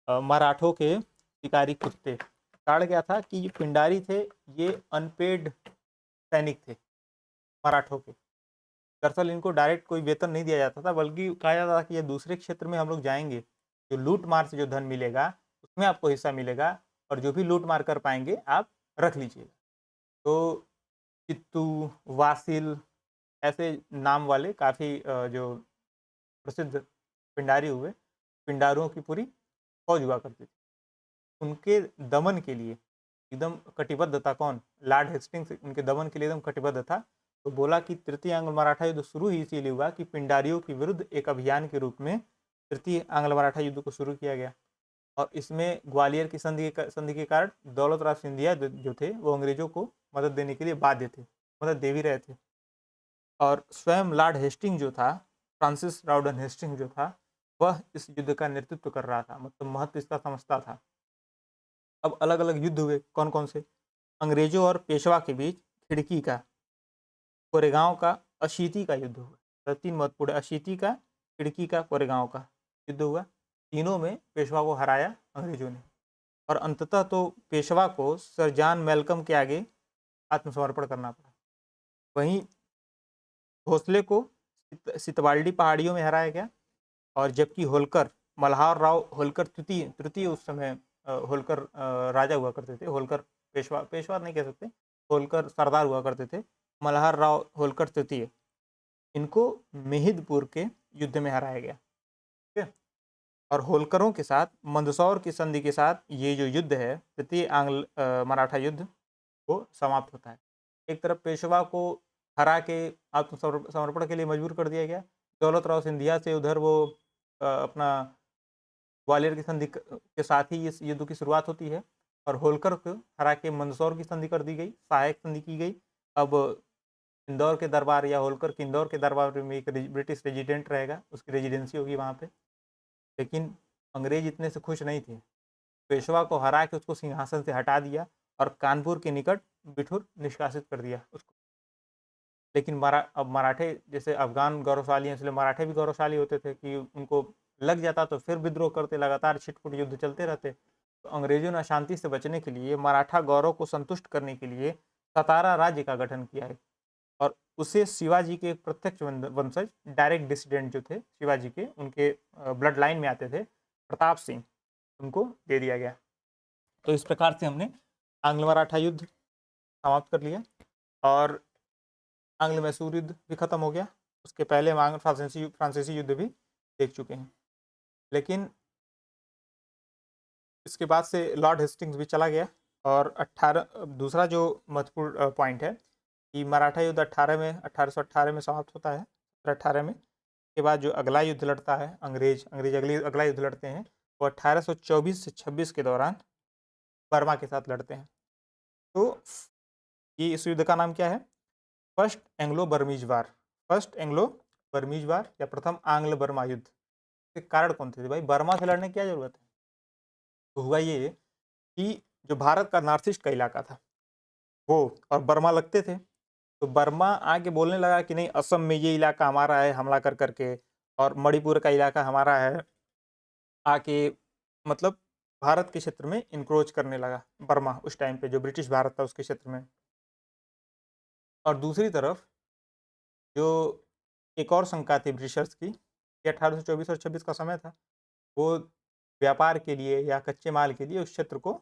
मराठों के शिकारी कुत्ते। कारण क्या था कि ये पिंडारी थे, ये अनपेड सैनिक थे मराठों के। दरअसल इनको डायरेक्ट कोई वेतन नहीं दिया जाता था, बल्कि कहा जाता था कि ये दूसरे क्षेत्र में हम लोग जाएंगे, जो लूट मार से जो धन मिलेगा उसमें आपको हिस्सा मिलेगा, और जो भी लूट मार कर पाएंगे आप रख लीजिएगा। तो चित्तू, वासिल, ऐसे नाम वाले काफ़ी जो प्रसिद्ध पिंडारी हुए, पिंडारुओं की पूरी फौज हुआ करती थी। उनके दमन के लिए एकदम कटिबद्ध था। कौन? लॉर्ड हेस्टिंग्स उनके दमन के लिए एकदम कटिबद्ध था। तो बोला कि तृतीय आंग्ल मराठा युद्ध शुरू ही इसीलिए हुआ कि पिंडारियों के विरुद्ध एक अभियान के रूप में तृतीय आंग्ल मराठा युद्ध को शुरू किया गया। और इसमें ग्वालियर की संधि के कारण दौलत राव सिंधिया जो थे वो अंग्रेजों को मदद देने के लिए बाध्य थे, मदद दे भी रहे थे। और स्वयं लॉर्ड हेस्टिंग जो था, फ्रांसिस राउडन हेस्टिंग जो था, वह इस युद्ध का नेतृत्व कर रहा था, मतलब महत्व इसका समझता था। अब अलग अलग युद्ध हुए, कौन कौन से? अंग्रेजों और पेशवा के बीच खिड़की का, कोरेगांव का, अशीती का युद्ध हुआ। तो 3 महत्वपूर्ण, अशीती का, खिड़की का, कोरेगांव का युद्ध हुआ। तीनों में पेशवा को हराया अंग्रेजों ने। और अंततः तो पेशवा को सर जॉन मेलकम के आगे आत्मसमर्पण करना पड़ा। वहीं भोसले को सितवाल्डी पहाड़ियों में हराया गया। और जबकि होलकर, मल्हार राव होलकर तृतीय उस समय होलकर राजा हुआ करते थे। होलकर पेशवा नहीं कह सकते, होलकर सरदार हुआ करते थे। मल्हार राव होलकर तृतीय, इनको मेहिदपुर के युद्ध में हराया गया। ठीक है। और होलकरों के साथ मंदसौर की संधि के साथ ये जो युद्ध है, तृतीय आंग्ल मराठा युद्ध, वो समाप्त होता है। एक तरफ पेशवा को हरा के आत्मसमर्पण के लिए मजबूर कर दिया गया। दौलत राव सिंधिया से उधर वो अपना ग्वालियर की संधि के साथ ही इस युद्ध की शुरुआत होती है। और होलकर को हरा के मंदसौर की संधि कर दी गई, सहायक संधि की गई। अब इंदौर के दरबार या होलकर के इंदौर के दरबार में एक ब्रिटिश रेजिडेंट रहेगा, उसकी रेजिडेंसी होगी वहाँ पे। लेकिन अंग्रेज इतने से खुश नहीं थे। पेशवा को हरा के उसको सिंहासन से हटा दिया और कानपुर के निकट बिठूर निष्कासित कर दिया उसको। लेकिन अब मराठे जैसे अफगान गौरवशाली हैं, इसलिए मराठे भी गौरवशाली होते थे कि उनको लग जाता तो फिर विद्रोह करते, लगातार छिटपुट युद्ध चलते रहते। तो अंग्रेजों ने अशांति से बचने के लिए, मराठा गौरव को संतुष्ट करने के लिए सतारा राज्य का गठन किया है। और उसे शिवाजी के प्रत्यक्ष वंशज, डायरेक्ट डिसिडेंट जो थे शिवाजी के, उनके ब्लड लाइन में आते थे, प्रताप सिंह, उनको दे दिया गया। तो इस प्रकार से हमने आंग्ल मराठा युद्ध समाप्त कर लिया और आंग्ल मैसूर युद्ध भी खत्म हो गया। उसके पहले हम आंग्ल फ्रांसीसी युद्ध भी देख चुके हैं। लेकिन इसके बाद से लॉर्ड हेस्टिंग्स भी चला गया। और दूसरा जो महत्वपूर्ण पॉइंट है कि मराठा युद्ध 1818 में समाप्त होता है, 18 में। के बाद जो अगला युद्ध लड़ता है अंग्रेज अगला युद्ध लड़ते हैं, वो 1824 से 26 के दौरान बर्मा के साथ लड़ते हैं। तो ये इस युद्ध का नाम क्या है? फर्स्ट एंग्लो बर्मीज वार। फर्स्ट एंग्लो बर्मीज वार या प्रथम आंग्ल बर्मा युद्ध के कारण कौन थे? भाई बर्मा से लड़ने की क्या जरूरत है? तो हुआ ये कि जो भारत का नॉर्थ ईस्ट का इलाका था वो और बर्मा लगते थे। तो बर्मा आके बोलने लगा कि नहीं, असम में ये इलाका हमारा है, हमला कर करके, और मणिपुर का इलाका हमारा है, आके मतलब भारत के क्षेत्र में इंक्रोच करने लगा बर्मा। उस टाइम पे जो ब्रिटिश भारत था उसके क्षेत्र में। और दूसरी तरफ जो एक और शंका थी ब्रिटिशर्स की, 1824 और 26 का समय था, वो व्यापार के लिए या कच्चे माल के लिए उस क्षेत्र को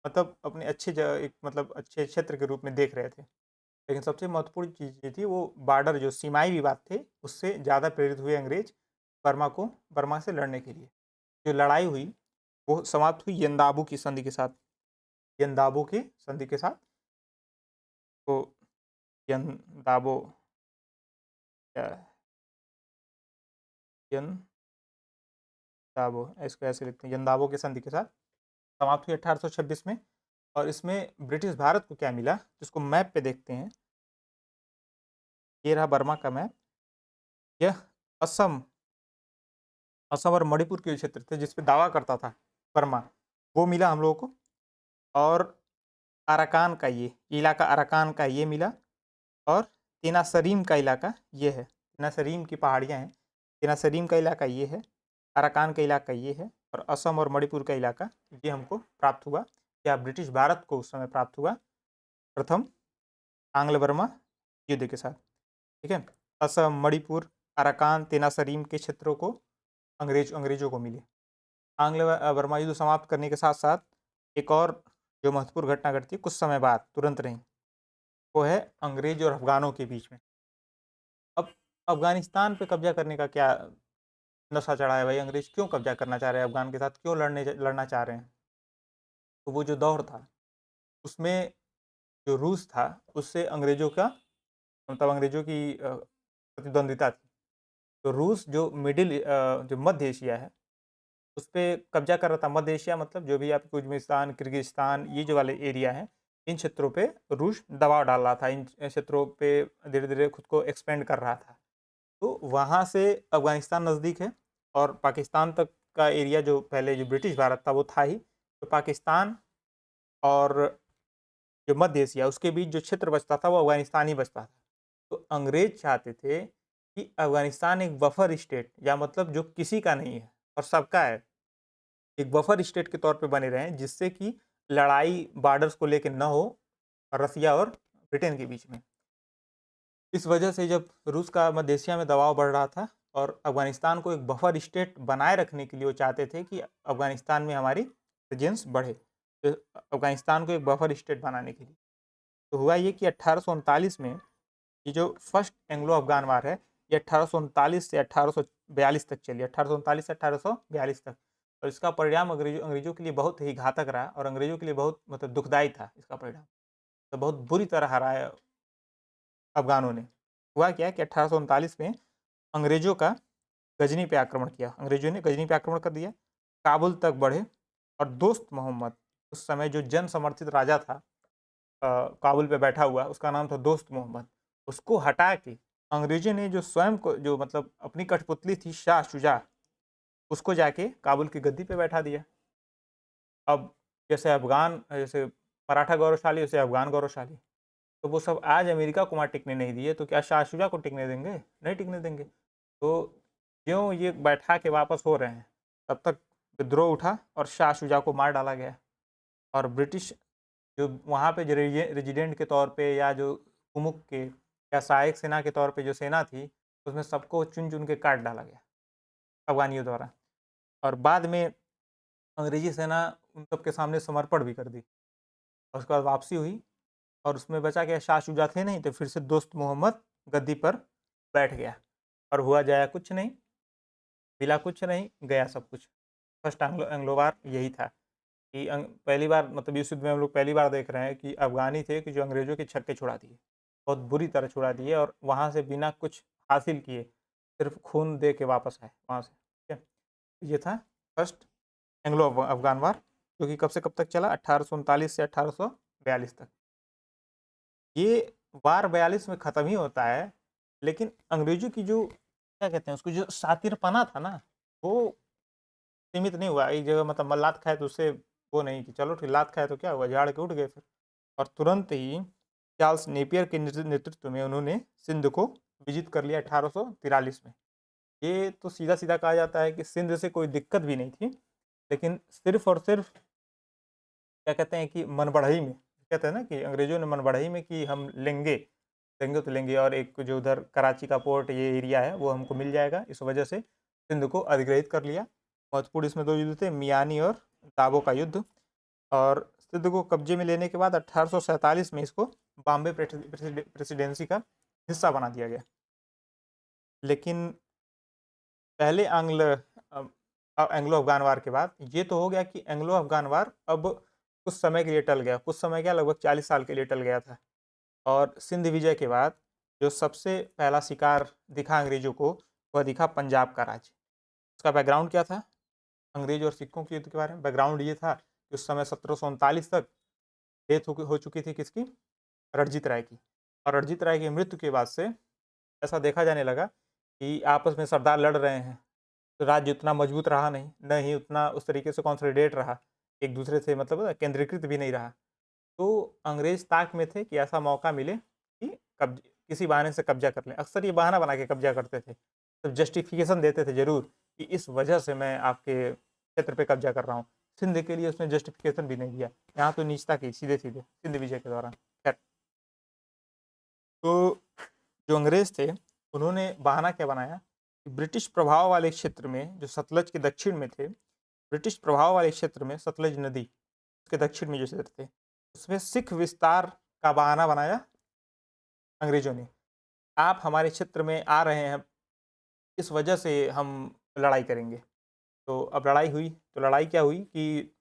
मतलब अपने एक मतलब अच्छे क्षेत्र के रूप में देख रहे थे। लेकिन सबसे महत्वपूर्ण चीज़ ये थी, वो बॉर्डर जो सीमाई विवाद थे उससे ज़्यादा प्रेरित हुए अंग्रेज बर्मा से लड़ने के लिए। जो लड़ाई हुई वो समाप्त हुई यंदाबू की संधि के साथ। यंदाबू की संधि के साथ तो यंदाबो क्या है? यंदाबो, इसको ऐसे लिखते हैं, यंदाबो की संधि के साथ समाप्त हुई 1826 में। और इसमें ब्रिटिश भारत को क्या मिला, जिसको मैप पे देखते हैं, ये रहा बर्मा का मैप। यह असम और मणिपुर के क्षेत्र थे जिस पे दावा करता था बर्मा, वो मिला हम लोगों को। और अराकान का ये इलाका, अराकान का ये मिला। और तेनासरीम का इलाका ये है, तेनासरीम की पहाड़ियाँ हैं, तेनासरीम का इलाका ये है, अराकान का इलाका ये है, और असम और मणिपुर का इलाका ये हमको प्राप्त हुआ, या ब्रिटिश भारत को उस समय प्राप्त हुआ प्रथम आंग्ल बर्मा युद्ध के साथ। ठीक है। असम, मणिपुर, अराकान, तेनासरीम के क्षेत्रों को अंग्रेजों को मिले। आंग्ल बर्मा युद्ध समाप्त करने के साथ साथ एक और जो महत्वपूर्ण घटना घटती है कुछ समय बाद, तुरंत नहीं, वो है अंग्रेज और अफगानों के बीच में। अब अफगानिस्तान पे कब्जा करने का क्या नशा चढ़ा है भाई? अंग्रेज क्यों कब्जा करना चाह रहे हैं अफगान के साथ, क्यों लड़ना चाह रहे हैं? तो वो जो दौर था उसमें जो रूस था उससे अंग्रेज़ों का मतलब अंग्रेज़ों की प्रतिद्वंदिता थी। तो रूस जो जो मध्य एशिया है, उस पे कब्ज़ा कर रहा था। मध्य एशिया मतलब जो भी आपके उज़्बेकिस्तान, किर्गिस्तान ये जो वाले एरिया हैं, इन क्षेत्रों पे रूस दबाव डाल रहा था। इन क्षेत्रों पे धीरे-धीरे खुद को एक्सपेंड कर रहा था। तो वहाँ से अफ़गानिस्तान नज़दीक है और पाकिस्तान तक का एरिया जो पहले जो ब्रिटिश भारत था वो था ही। तो पाकिस्तान और जो मध्य एशिया उसके बीच जो क्षेत्र बचता था वो अफ़गानिस्तान ही बचता था। तो अंग्रेज़ चाहते थे कि अफ़गानिस्तान एक बफर स्टेट या मतलब जो किसी का नहीं है और सबका है, एक बफर स्टेट के तौर पे बने रहें जिससे कि लड़ाई बॉर्डर्स को लेके ना हो रसिया और ब्रिटेन के बीच में। इस वजह से जब रूस का मध्य एशिया में दबाव बढ़ रहा था और अफ़गानिस्तान को एक बफर स्टेट बनाए रखने के लिए वो चाहते थे कि अफ़गानिस्तान में हमारी प्रेजेंस बढ़े। तो अफ़गानिस्तान को एक बफर स्टेट बनाने के लिए। तो हुआ ये कि 1839 में ये जो फर्स्ट एंग्लो अफ़गान वार है, ये 1839 से 1842 तक चली, 1839 से 1842 तक। और इसका परिणाम अंग्रेज़ों अंग्रेज़ों के लिए बहुत ही घातक रहा और अंग्रेज़ों के लिए बहुत मतलब दुखदायी था इसका परिणाम। तो बहुत बुरी तरह हराया अफ़गानों ने। हुआ क्या कि 1839 में अंग्रेज़ों का गजनी पे आक्रमण किया। अंग्रेज़ों ने गजनी पे आक्रमण कर दिया, काबुल तक बढ़े और दोस्त मोहम्मद, उस समय जो जन समर्थित राजा था काबुल पे बैठा हुआ, उसका नाम था दोस्त मोहम्मद। उसको हटा के अंग्रेज़ों ने जो स्वयं को जो मतलब अपनी कठपुतली थी शाह शुजा, उसको जाके काबुल की गद्दी पे बैठा दिया। अब जैसे मराठा गौरवशाली, वैसे अफ़गान गौरवशाली। तो वो सब आज अमेरिका को वहाँ टिकने नहीं दिए, तो क्या शाह शुजा को टिकने देंगे? नहीं टिकने देंगे। तो ज्यों ये बैठा के वापस हो रहे हैं, तब तक विद्रोह उठा और शाह शुजा को मार डाला गया। और ब्रिटिश जो वहाँ पे जो रेजिडेंट के तौर पे या जो कुमुक के या सहायक सेना के तौर पे जो सेना थी, उसमें सबको चुन-चुन के काट डाला गया अफ़गानियों द्वारा। और बाद में अंग्रेज़ी सेना उन सब के सामने समर्पण भी कर दी और उसके बाद वापसी हुई और उसमें बचा क्या शाह शुजा थे नहीं, तो फिर से दोस्त मोहम्मद गद्दी पर बैठ गया और हुआ जाया कुछ नहीं, मिला कुछ नहीं, गया सब कुछ। फर्स्ट एंग्लो एंग्लो वार यही था कि पहली बार मतलब इस युद्ध में हम लोग पहली बार देख रहे हैं कि अफ़गानी थे कि जो अंग्रेज़ों के छक्के छुड़ा दिए। बहुत बुरी तरह छुड़ा दिए और वहाँ से बिना कुछ हासिल किए, सिर्फ़ खून दे के वापस आए वहाँ से, ठीक है? ये था फर्स्ट एंग्लो अफ़गान वार जो कि कब से कब तक चला 1839 से 1842 तक। ये वार 42 में ख़त्म ही होता है, लेकिन अंग्रेज़ों की जो क्या कहते हैं उसको जो शातिरपना था ना, वो सीमित नहीं हुआ। एक जगह मतलब लात खाए तो उससे वो नहीं कि चलो ठीक लात खाए तो क्या हुआ, झाड़ के उठ गए फिर। और तुरंत ही चार्ल्स नेपियर के नेतृत्व में उन्होंने सिंध को विजित कर लिया 1843 में। ये तो सीधा-सीधा कहा जाता है कि सिंध से कोई दिक्कत भी नहीं थी, लेकिन सिर्फ़ और सिर्फ़ क्या कहते हैं कि मनबढ़ई में, कहते हैं ना कि अंग्रेज़ों ने मनबढ़ई में कि हम लेंगे, लेंगे तो लेंगे और एक जो उधर कराची का पोर्ट ये एरिया है वो हमको मिल जाएगा। इस वजह से सिंध को अधिग्रहित कर लिया। महत्वपूर्ण इसमें 2 युद्ध थे, मियानी और दाबो का युद्ध। और सिंध को कब्जे में लेने के बाद 1847 में इसको बॉम्बे प्रेसिडेंसी का हिस्सा बना दिया गया। लेकिन पहले एंग्लो अफ़गान वार के बाद ये तो हो गया कि एंग्लो अफ़गान वार अब कुछ समय के लिए टल गया। कुछ समय क्या लगभग 40 साल के लिए टल गया था। और सिंध विजय के बाद जो सबसे पहला शिकार दिखा अंग्रेज़ों को, वह दिखा पंजाब का राज्य। उसका बैकग्राउंड क्या था? अंग्रेज़ और सिखों के युद्ध के बारे में बैकग्राउंड ये था कि उस समय 1739 तक डेथ हो चुकी थी किसकी? रणजीत राय की। और रणजीत राय की मृत्यु के बाद से ऐसा देखा जाने लगा कि आपस में सरदार लड़ रहे हैं, तो राज्य उतना मजबूत रहा नहीं, न ही उतना उस तरीके से कंसोलिडेट रहा, एक-दूसरे से मतलब केंद्रीकृत भी नहीं रहा। तो अंग्रेज़ ताक में थे कि ऐसा मौका मिले कि कब्ज किसी बहाने से कब्ज़ा कर लें। अक्सर ये बहाना बना के कब्ज़ा करते थे। तो जस्टिफ़िकेशन देते थे ज़रूर कि इस वजह से मैं आपके क्षेत्र पे कब्ज़ा कर रहा हूँ। सिंध के लिए उसने जस्टिफ़िकेशन भी नहीं दिया। यहाँ तो नीचता की सीधे-सीधे सिंध विजय के दौरान। खैर, तो जो अंग्रेज़ थे, उन्होंने बहाना क्या बनाया कि ब्रिटिश प्रभाव वाले क्षेत्र में जो सतलज के दक्षिण में थे, ब्रिटिश प्रभाव वाले क्षेत्र में सतलज नदी, उसके दक्षिण में जो क्षेत्र थे, उसमें सिख विस्तार का बहाना बनाया अंग्रेज़ों ने। आप हमारे क्षेत्र में आ रहे हैं, इस वजह से हम लड़ाई करेंगे। तो अब लड़ाई हुई, तो लड़ाई क्या हुई कि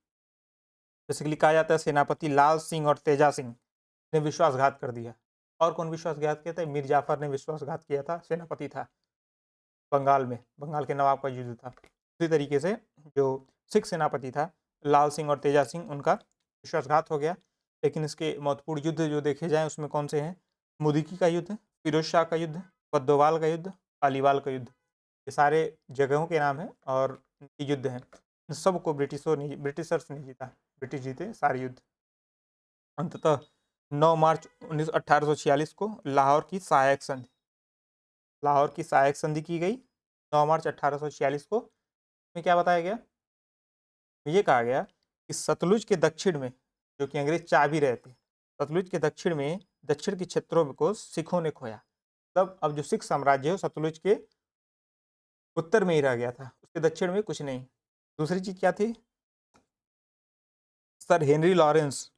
बेसिकली कहा जाता है सेनापति लाल सिंह और तेजा सिंह ने विश्वासघात कर दिया। और कौन विश्वासघात किया था? मीर जाफर ने विश्वासघात किया था, सेनापति था बंगाल में, बंगाल के नवाब का युद्ध था। इसी तरीके से जो सिख सेनापति था लाल सिंह और तेजा सिंह, उनका विश्वासघात हो गया। लेकिन इसके महत्वपूर्ण युद्ध जो देखे जाएँ उसमें कौन से हैं? मुदिकी का युद्ध, फिरोज शाह का युद्ध, बद्दोवाल का युद्ध, पालीवाल का युद्ध। ये सारे जगहों के नाम हैं और इनके युद्ध हैं। इन सबको ब्रिटिशर्स ने जीता, ब्रिटिश जीते सारे युद्ध। अंततः 9 मार्च 1846 को लाहौर की सहायक संधि की गई। 9 मार्च 1846 को में क्या बताया गया? ये कहा गया कि सतलुज के दक्षिण में, जो कि अंग्रेज चाह भी रहे थे, सतलुज के दक्षिण में दक्षिण के क्षेत्रों को सिखों ने खोया। तब अब जो सिख साम्राज्य है सतलुज के उत्तर में ही रह गया था, उसके दक्षिण में कुछ नहीं। दूसरी चीज क्या थी? सर हेनरी लॉरेंस,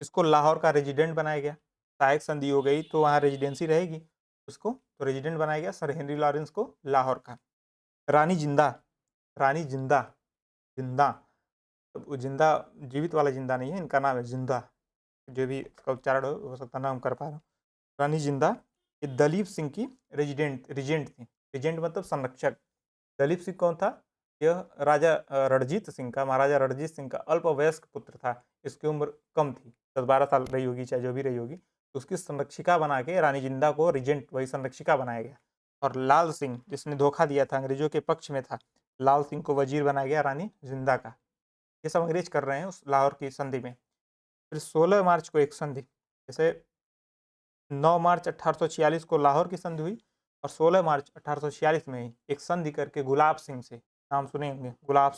इसको लाहौर का रेजिडेंट बनाया गया। सहायक संधि हो गई तो वहाँ रेजिडेंसी रहेगी, उसको तो रेजिडेंट बनाया गया सर हेनरी लॉरेंस को लाहौर का। रानी जिंदा, तो जिंदा जीवित वाला जिंदा नहीं है, इनका नाम है जिंदा, जो भी इसका उच्चारण हो सकता नाम कर पा रहा हूँ। रानी जिंदा ये दलीप सिंह की रिजेंट थी। रिजेंट मतलब संरक्षक। दलीप सिंह कौन था? यह राजा रणजीत सिंह का, महाराजा रणजीत सिंह का अल्पवयस्क पुत्र था। इसकी उम्र कम थी, 10-12 साल रही होगी, चाहे जो भी रही होगी। तो उसकी संरक्षिका बना के रानी जिंदा को रिजेंट, वही संरक्षिका बनाया गया। और लाल सिंह, जिसने धोखा दिया था, अंग्रेजों के पक्ष में था, लाल सिंह को वजीर बनाया गया रानी जिंदा का। ये सब अंग्रेज कर रहे हैं उस लाहौर की संधि में। फिर 16 मार्च को एक संधि, जैसे 9 मार्च 1846 को लाहौर की संधि हुई और 16 मार्च 1846 में ही एक संधि करके गुलाब सिंह से, नाम सुने होंगे, गुलाब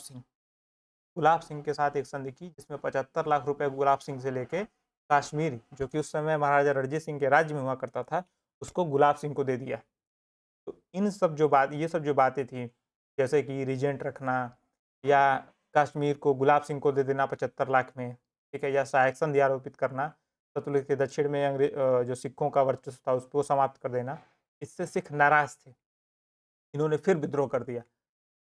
सिंह के साथ एक संधि की, जिसमें 75 लाख रुपए गुलाब सिंह से लेके कश्मीर, जो कि उस समय महाराजा रणजीत सिंह के राज्य में हुआ करता था, उसको गुलाब सिंह को दे दिया। तो ये सब जो बातें थी, जैसे कि रिजेंट रखना या कश्मीर को गुलाब सिंह को दे देना 75 लाख में, ठीक है, या सहायक संधि आरोपित करना, सतलुज के दक्षिण में जो सिखों का वर्चस्व था उसको समाप्त कर देना, इससे सिख नाराज थे। इन्होंने फिर विद्रोह कर दिया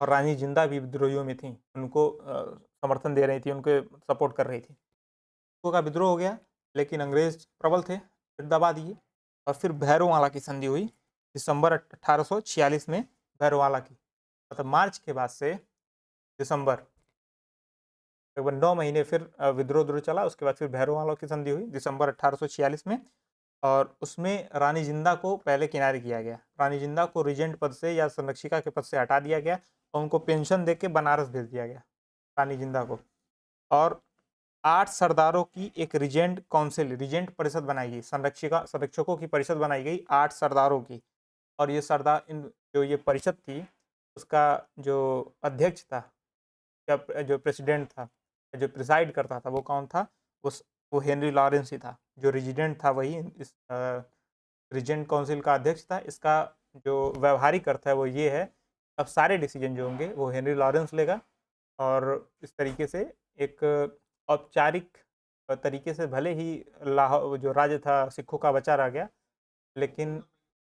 और रानी जिंदा भी विद्रोहियों में थी, उनको समर्थन दे रही थी, उनको सपोर्ट कर रही थी। सिखों का विद्रोह हो गया, लेकिन अंग्रेज प्रबल थे, फिर दबा दिए। और फिर भैरोवाला की संधि हुई दिसंबर 1846 में। भैरोवाला की मतलब मार्च के बाद से दिसंबर, लगभग 9 महीने फिर विद्रोह चला। उसके बाद फिर भैरोवाला की संधि हुई दिसंबर 1846 में, और उसमें रानी जिंदा को पहले किनारे किया गया। रानी जिंदा को रिजेंट पद से या संरक्षिका के पद से हटा दिया गया और उनको पेंशन दे के बनारस भेज दिया गया, रानी जिंदा को। और 8 सरदारों की एक रिजेंट परिषद बनाई गई, संरक्षकों की परिषद बनाई गई 8 सरदारों की। और ये सरदार, जो ये परिषद थी, उसका जो अध्यक्ष था या जो प्रेसिडेंट था, जो प्रिसाइड करता था, वो कौन था? वो हेनरी लॉरेंस ही था। जो रेजिडेंट था वही इस रीजेंट काउंसिल का अध्यक्ष था। इसका जो व्यवहारिक अर्थ है वो ये है, अब सारे डिसीजन जो होंगे वो हेनरी लॉरेंस लेगा। और इस तरीके से एक औपचारिक तरीके से भले ही लाहौर जो राज्य था सिखों का बचा रह गया, लेकिन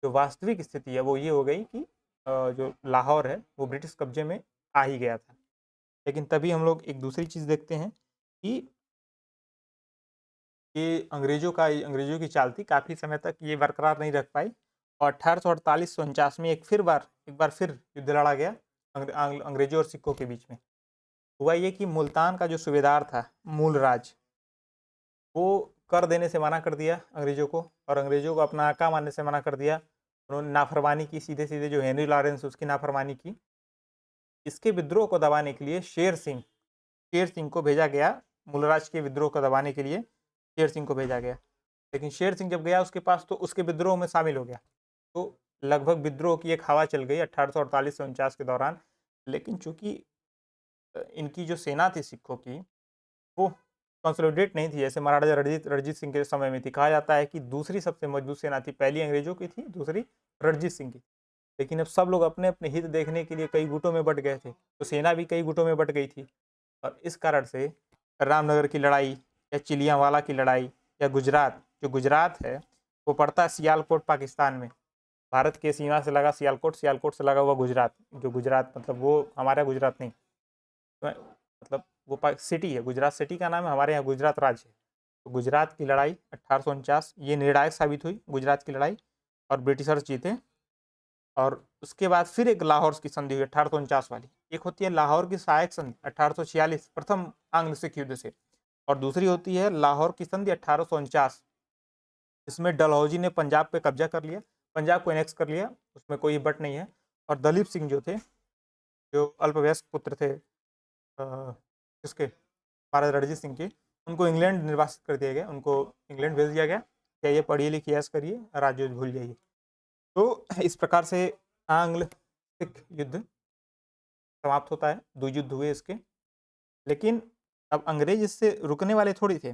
जो वास्तविक स्थिति है वो ये हो गई कि जो लाहौर है वो ब्रिटिश कब्जे में आ ही गया था। लेकिन तभी हम लोग एक दूसरी चीज़ देखते हैं कि ये अंग्रेजों की चाल थी, काफ़ी समय तक ये बरकरार नहीं रख पाई। और 1848-49 में एक बार फिर युद्ध लड़ा गया अंग्रेजों और सिखों के बीच में। हुआ ये कि मुल्तान का जो सूबेदार था मूलराज, वो कर देने से मना कर दिया अंग्रेजों को, और अंग्रेजों को अपना आका मानने से मना कर दिया। उन्होंने नाफरमानी की, सीधे जो हेनरी लॉरेंस उसकी नाफरमानी की। इसके विद्रोह को दबाने के लिए शेर सिंह को भेजा गया, मूलराज के विद्रोह को दबाने के लिए शेर सिंह को भेजा गया। लेकिन शेर सिंह जब गया उसके पास तो उसके विद्रोह में शामिल हो गया, तो लगभग विद्रोह की एक हवा चल गई 1848 से 49 के दौरान। लेकिन चूंकि इनकी जो सेना थी सिखों की, वो कंसोलिडेट नहीं थी जैसे महाराजा रणजीत सिंह के समय में थी। कहा जाता है कि दूसरी सबसे मजबूत सेना थी, पहली अंग्रेजों की थी, दूसरी रणजीत सिंह की। लेकिन अब सब लोग अपने अपने हित देखने के लिए कई गुटों में बट गए थे, तो सेना भी कई गुटों में बट गई थी। और इस कारण से रामनगर की लड़ाई या चिलियांवाला की लड़ाई या गुजरात है वो पड़ता है सियालकोट पाकिस्तान में, भारत के सीमा से लगा सियालकोट से लगा हुआ गुजरात। जो गुजरात मतलब वो हमारा गुजरात नहीं, तो मतलब वो सिटी है, गुजरात सिटी का नाम है, हमारे यहाँ गुजरात राज्य है। तो गुजरात की लड़ाई 1849 ये निर्णायक साबित हुई, गुजरात की लड़ाई, और ब्रिटिशर्स जीते। और उसके बाद फिर एक लाहौर की संधि हुई 1849 वाली। एक होती है लाहौर की सहायक संधि 1846 प्रथम आंग्ल सिख युद्ध से, और दूसरी होती है लाहौर की संधि 1849। इसमें डलहौजी ने पंजाब पे कब्जा कर लिया, पंजाब को एनेक्स कर लिया, उसमें कोई बट नहीं है। और दलीप सिंह जो थे, जो अल्पवयस्क पुत्र थे किसके, महाराजा रणजीत सिंह के, उनको इंग्लैंड निर्वासित कर दिया गया, उनको इंग्लैंड भेज दिया गया, चाहिए पढ़िए लिखिए ऐश करिए, राज्य भूल जाइए। तो इस प्रकार से आंग्ल सिख युद्ध समाप्त होता है, 2 युद्ध हुए इसके। लेकिन अब अंग्रेज इससे रुकने वाले थोड़ी थे।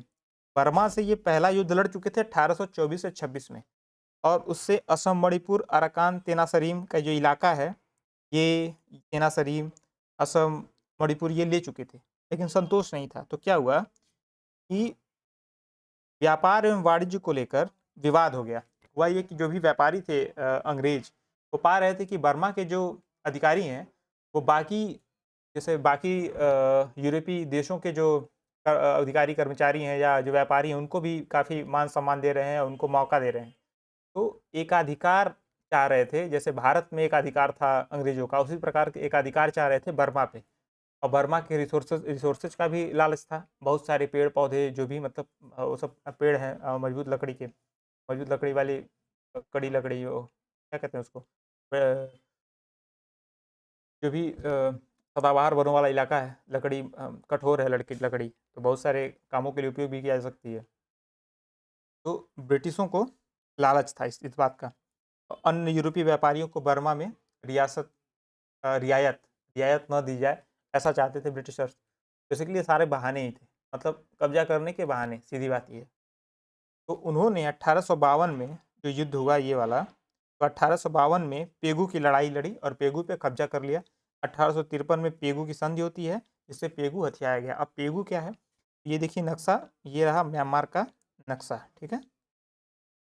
बर्मा से ये पहला युद्ध लड़ चुके थे 1824 से 26 में, और उससे असम, मणिपुर, अराकान, तेनासरीम का जो इलाका है, ये तेनासरीम, असम, मणिपुर ये ले चुके थे। लेकिन संतोष नहीं था, तो क्या हुआ कि व्यापार एवं वाणिज्य को लेकर विवाद हो गया। हुआ ये कि जो भी व्यापारी थे अंग्रेज, वो पा रहे थे कि बर्मा के जो अधिकारी हैं वो बाकी, जैसे बाकी यूरोपीय देशों के जो अधिकारी कर्मचारी हैं या जो व्यापारी हैं, उनको भी काफ़ी मान सम्मान दे रहे हैं, उनको मौका दे रहे हैं। तो एकाधिकार चाह रहे थे, जैसे भारत में एक अधिकार था अंग्रेजों का, उसी प्रकार के एक अधिकार चाह रहे थे बर्मा पे। और बर्मा के रिसोर्सेज का भी लालच था, बहुत सारे पेड़ पौधे जो भी मतलब वो सब पेड़ हैं मजबूत लकड़ी के, मजबूत लकड़ी वाली कड़ी लकड़ी, वो क्या कहते हैं उसको, जो भी सदाबहार वनों वाला इलाका है, लकड़ी कठोर है लड़की लकड़ी, तो बहुत सारे कामों के लिए उपयोग भी किया जा सकती है। तो ब्रिटिशों को लालच था इस बात का। अन्य यूरोपीय व्यापारियों को बर्मा में रियासत रियायत रियायत न दी जाए, ऐसा चाहते थे ब्रिटिशर्स। बेसिकली सारे बहाने ही थे, मतलब कब्जा करने के बहाने, सीधी बात ये। तो उन्होंने 1852 में जो युद्ध हुआ ये वाला, तो 1852 में पेगू की लड़ाई लड़ी और पेगू पे कब्जा कर लिया। 1853 में पेगू की संधि होती है, जिससे पेगू हथियाया गया। अब पेगू क्या है, ये देखिए नक्शा, ये रहा म्यांमार का नक्शा, ठीक है।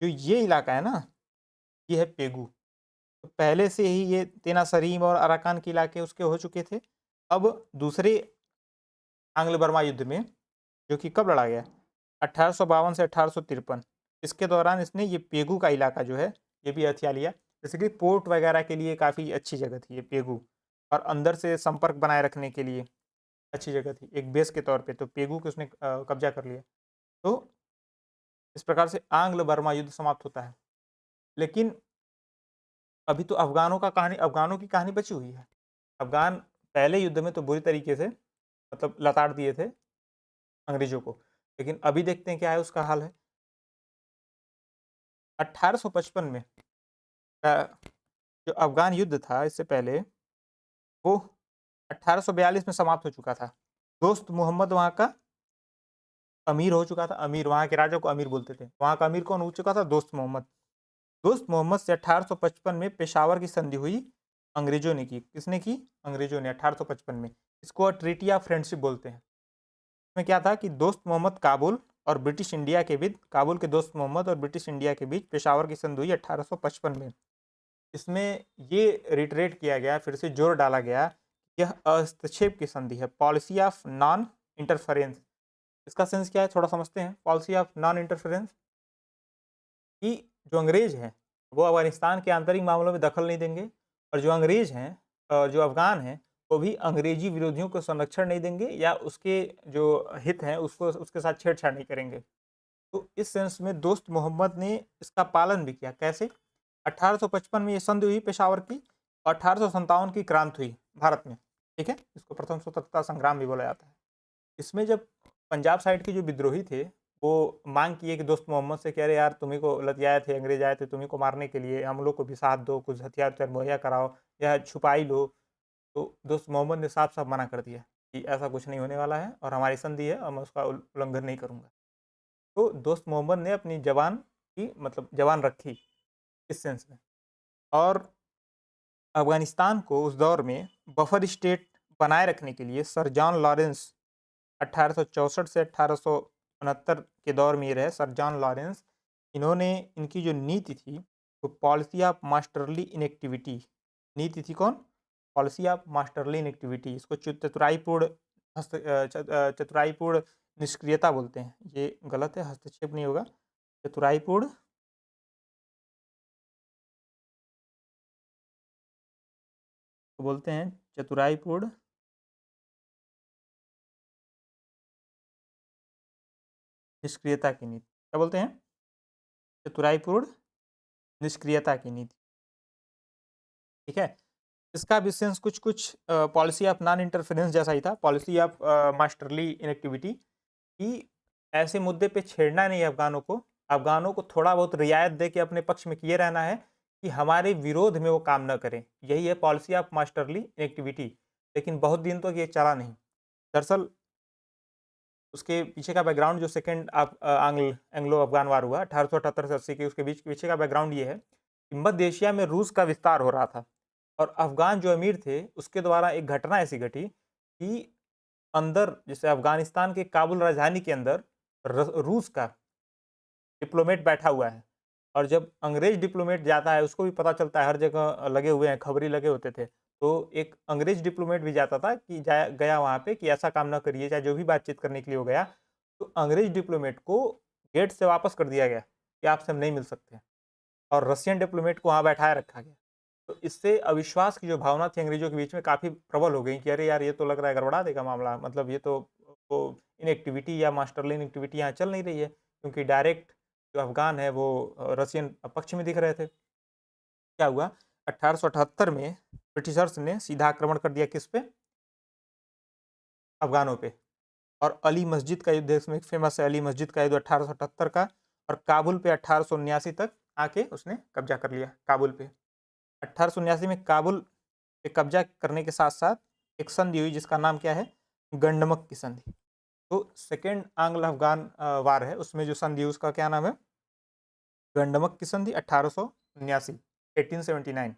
जो ये इलाका है ना, ये है पेगू। तो पहले से ही ये तेनासरीम और अराकान के इलाके उसके हो चुके थे। अब दूसरे आंग्ल बर्मा युद्ध में, जो कि कब लड़ा गया, 1852 से 1853, इसके दौरान इसने ये पेगू का इलाका जो है ये भी हथिया लिया। जैसे कि पोर्ट वगैरह के लिए काफ़ी अच्छी जगह थी ये पेगू, और अंदर से संपर्क बनाए रखने के लिए अच्छी जगह थी, एक बेस के तौर पे। तो पेगू को उसने कब्जा कर लिया। तो इस प्रकार से आंग्ल बर्मा युद्ध समाप्त होता है। लेकिन अभी तो अफ़गानों की कहानी बची हुई है। अफ़गान पहले युद्ध में तो बुरी तरीके से मतलब लताड़ दिए थे अंग्रेज़ों को, लेकिन अभी देखते हैं क्या है उसका हाल है। 1855 में जो अफ़गान युद्ध था इससे पहले, वो 1842 में समाप्त हो चुका था। दोस्त मोहम्मद वहाँ का अमीर हो चुका था, अमीर, वहाँ के राजा को अमीर बोलते थे। वहाँ का अमीर कौन हो चुका था, दोस्त मोहम्मद। दोस्त मोहम्मद से 1855 में पेशावर की संधि हुई, अंग्रेजों ने की। किसने की, अंग्रेजों ने 1855 में। इसको ट्रीटी ऑफ फ्रेंडशिप बोलते हैं। इसमें क्या था कि दोस्त मोहम्मद काबुल और ब्रिटिश इंडिया के बीच, काबुल के दोस्त मोहम्मद और ब्रिटिश इंडिया के बीच पेशावर की संधि हुई 1855 में। इसमें ये रिटरेट किया गया, फिर से जोर डाला गया, यह हस्तक्षेप की संधि है, पॉलिसी ऑफ नॉन इंटरफेरेंस। इसका सेंस क्या है थोड़ा समझते हैं। पॉलिसी ऑफ नॉन इंटरफेरेंस, कि जो अंग्रेज हैं वो अफ़गानिस्तान के आंतरिक मामलों में दखल नहीं देंगे, और जो अंग्रेज हैं जो अफ़गान हैं वो भी अंग्रेजी विरोधियों को संरक्षण नहीं देंगे, या उसके जो हित हैं उसको उसके साथ छेड़छाड़ नहीं करेंगे। तो इस सेंस में दोस्त मोहम्मद ने इसका पालन भी किया। कैसे, 1855 में ये संधि हुई पेशावर की, और 1857 की क्रांति हुई भारत में, ठीक है। इसको प्रथम स्वतंत्रता संग्राम भी बोला जाता है। इसमें जब पंजाब साइड के जो विद्रोही थे वो मांग किए कि दोस्त मोहम्मद से, कह रहे यार तुम्ही को लतियाए थे, अंग्रेज आए थे तुम्ही को मारने के लिए, हम लोग को भी साथ दो, कुछ हथियार उथियार मुहैया कराओ या छुपाई लो। तो दोस्त मोहम्मद ने साफ साफ मना कर दिया कि ऐसा कुछ नहीं होने वाला है, और हमारी संधि है और मैं उसका उल्लंघन नहीं करूँगा। तो दोस्त मोहम्मद ने अपनी जबान की मतलब जबान रखी इस सेंस में। और अफ़गानिस्तान को उस दौर में बफर स्टेट बनाए रखने के लिए सर जॉन लॉरेंस, 1864 से 1869 के दौर में ये रहे सर जॉन लॉरेंस। इन्होंने, इनकी जो नीति थी वो पॉलिसी ऑफ मास्टरली इनएक्टिविटी, नीति थी कौन, पॉलिसी ऑफ मास्टरली इनएक्टिविटी। इसको चतुराईपूर्ण चतुराईपूर्ण निष्क्रियता बोलते हैं। ये गलत है, हस्तक्षेप नहीं होगा। चतुराईपूर्ण बोलते हैं चतुराईपूर्ण निष्क्रियता की नीति। क्या बोलते हैं? चतुराईपूर्ण निष्क्रियता की नीति। ठीक है। इसका भी सेंस कुछ कुछ पॉलिसी ऑफ नॉन इंटरफेरेंस जैसा ही था, पॉलिसी ऑफ मास्टरली इनएक्टिविटी, कि ऐसे मुद्दे पे छेड़ना नहीं है अफ़गानों को, अफ़गानों को थोड़ा बहुत रियायत दे के अपने पक्ष में किए रहना है कि हमारे विरोध में वो काम न करें। यही है पॉलिसी ऑफ मास्टरली इनएक्टिविटी। लेकिन बहुत दिन तक ये चला नहीं। दरअसल उसके पीछे का बैकग्राउंड जो सेकंड एंग्लो अफ़गान वार हुआ 1878 से 80 के, उसके बीच पीछे का बैकग्राउंड ये है कि मध्य एशिया में रूस का विस्तार हो रहा था और अफ़गान जो अमीर थे उसके द्वारा एक घटना ऐसी घटी कि अंदर, जैसे अफ़गानिस्तान के काबुल राजधानी के अंदर रूस का डिप्लोमेट बैठा हुआ है और जब अंग्रेज डिप्लोमेट जाता है उसको भी पता चलता है, हर जगह लगे हुए हैं, खबरी लगे होते थे। तो एक अंग्रेज डिप्लोमेट भी जाता था कि गया वहाँ पे कि ऐसा काम ना करिए, चाहे जो भी बातचीत करने के लिए हो गया। तो अंग्रेज डिप्लोमेट को गेट से वापस कर दिया गया कि आपसे हम नहीं मिल सकते और रशियन डिप्लोमेट को वहाँ बैठाए रखा गया। तो इससे अविश्वास की जो भावना थी अंग्रेजों के बीच में काफ़ी प्रबल हो गई कि अरे यार, ये तो लग रहा है गड़बड़ा देगा मामला, मतलब ये तो इनएक्टिविटी या मास्टरली इनएक्टिविटी यहाँ चल नहीं रही है, क्योंकि डायरेक्ट जो अफ़गान है वो रशियन पक्ष में दिख रहे थे। क्या हुआ, 1878 में ब्रिटिशर्स ने सीधा आक्रमण कर दिया किस पे? अफ़गानों पे। और अली मस्जिद का युद्ध इसमें फेमस है, अली मस्जिद का युद्ध 1878 का, और काबुल पे 1879 तक आके उसने कब्जा कर लिया काबुल पे। 1879 में काबुल पे कब्जा करने के साथ साथ एक संधि हुई जिसका नाम क्या है? गंडमक की संधि। तो सेकेंड आंग्ल अफ़गान वार है, उसमें जो संधि हुई उसका क्या नाम है? गंडमक की संधि 1879, 1879।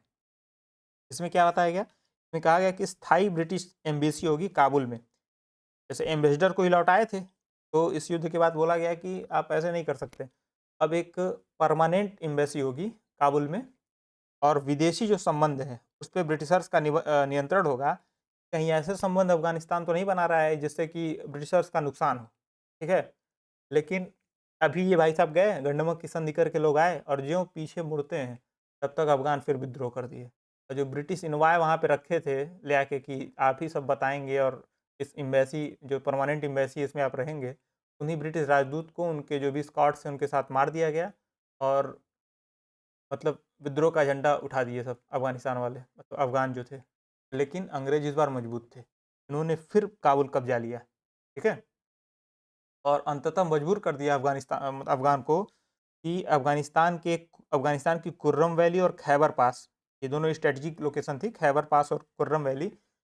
इसमें क्या बताया गया? इसमें कहा गया कि स्थायी ब्रिटिश एम्बेसी होगी काबुल में। जैसे एम्बेसडर को ही लौटाए थे, तो इस युद्ध के बाद बोला गया कि आप ऐसे नहीं कर सकते। अब एक परमानेंट एम्बेसी होगी काबुल में और विदेशी जो संबंध है उस पे ब्रिटिशर्स का नियंत्रण होगा। कहीं ऐसे संबंध अफ़गानिस्तान तो नहीं बना रहा है जिससे कि ब्रिटिशर्स का नुकसान हो, ठीक है? लेकिन अभी ये भाई साहब गए, गंडमक की संधि करके लोग आए और ज्यों पीछे मुड़ते हैं, तब तक अफ़गान फिर विद्रोह कर दिए। और जो ब्रिटिश इनवॉय वहाँ पे रखे थे ले आके कि आप ही सब बताएँगे और इस एम्बेसी जो परमानेंट एम्बेसी इसमें आप रहेंगे, उन्हीं ब्रिटिश राजदूत को उनके जो भी स्कॉट्स हैं उनके साथ मार दिया गया और मतलब विद्रोह का झंडा उठा दिए सब अफ़गानिस्तान वाले, मतलब अफ़गान जो थे। लेकिन अंग्रेज इस बार मजबूत थे, इन्होंने फिर काबुल कब्जा लिया, ठीक है? और अंततः मजबूर कर दिया अफ़गान को कि अफ़गानिस्तान की कुर्रम वैली और खैबर पास, ये दोनों स्ट्रेटजिक लोकेशन थी, खैबर पास और कुर्रम वैली,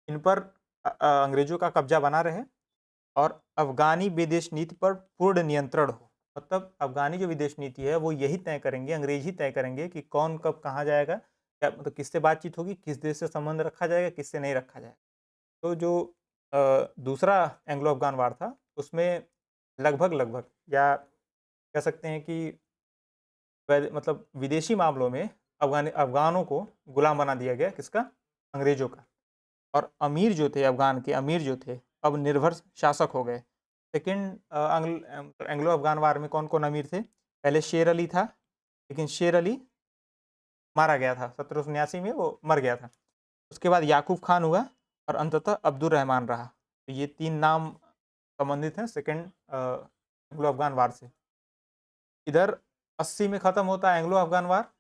इन पर अंग्रेज़ों का कब्जा बना रहे और अफ़गानी विदेश नीति पर पूर्ण नियंत्रण हो। मतलब अफ़गानी जो विदेश नीति है वो यही तय करेंगे, अंग्रेज ही तय करेंगे कि कौन कब कहाँ जाएगा, क्या मतलब किससे बातचीत होगी, किस देश से संबंध रखा जाएगा, किससे नहीं रखा जाएगा। तो जो दूसरा एंग्लो अफ़गान वार था उसमें लगभग या कह सकते हैं कि मतलब विदेशी मामलों में अफ़गानों को गुलाम बना दिया गया, किसका? अंग्रेज़ों का। और अमीर जो थे, अफ़गान के अमीर जो थे, अब निर्भर शासक हो गए। सेकंड एंग्लो अफ़गान वार में कौन-कौन अमीर थे? पहले शेर अली था, लेकिन शेर अली मारा गया था, 1779 में वो मर गया था। उसके बाद याकूब खान हुआ और अंततः अब्दुल रहमान रहा। तो ये 3 नाम संबंधित हैं सेकंड एंग्लो अफ़गान वार से। इधर 80 में ख़त्म होता है एंग्लो अफ़गान वार,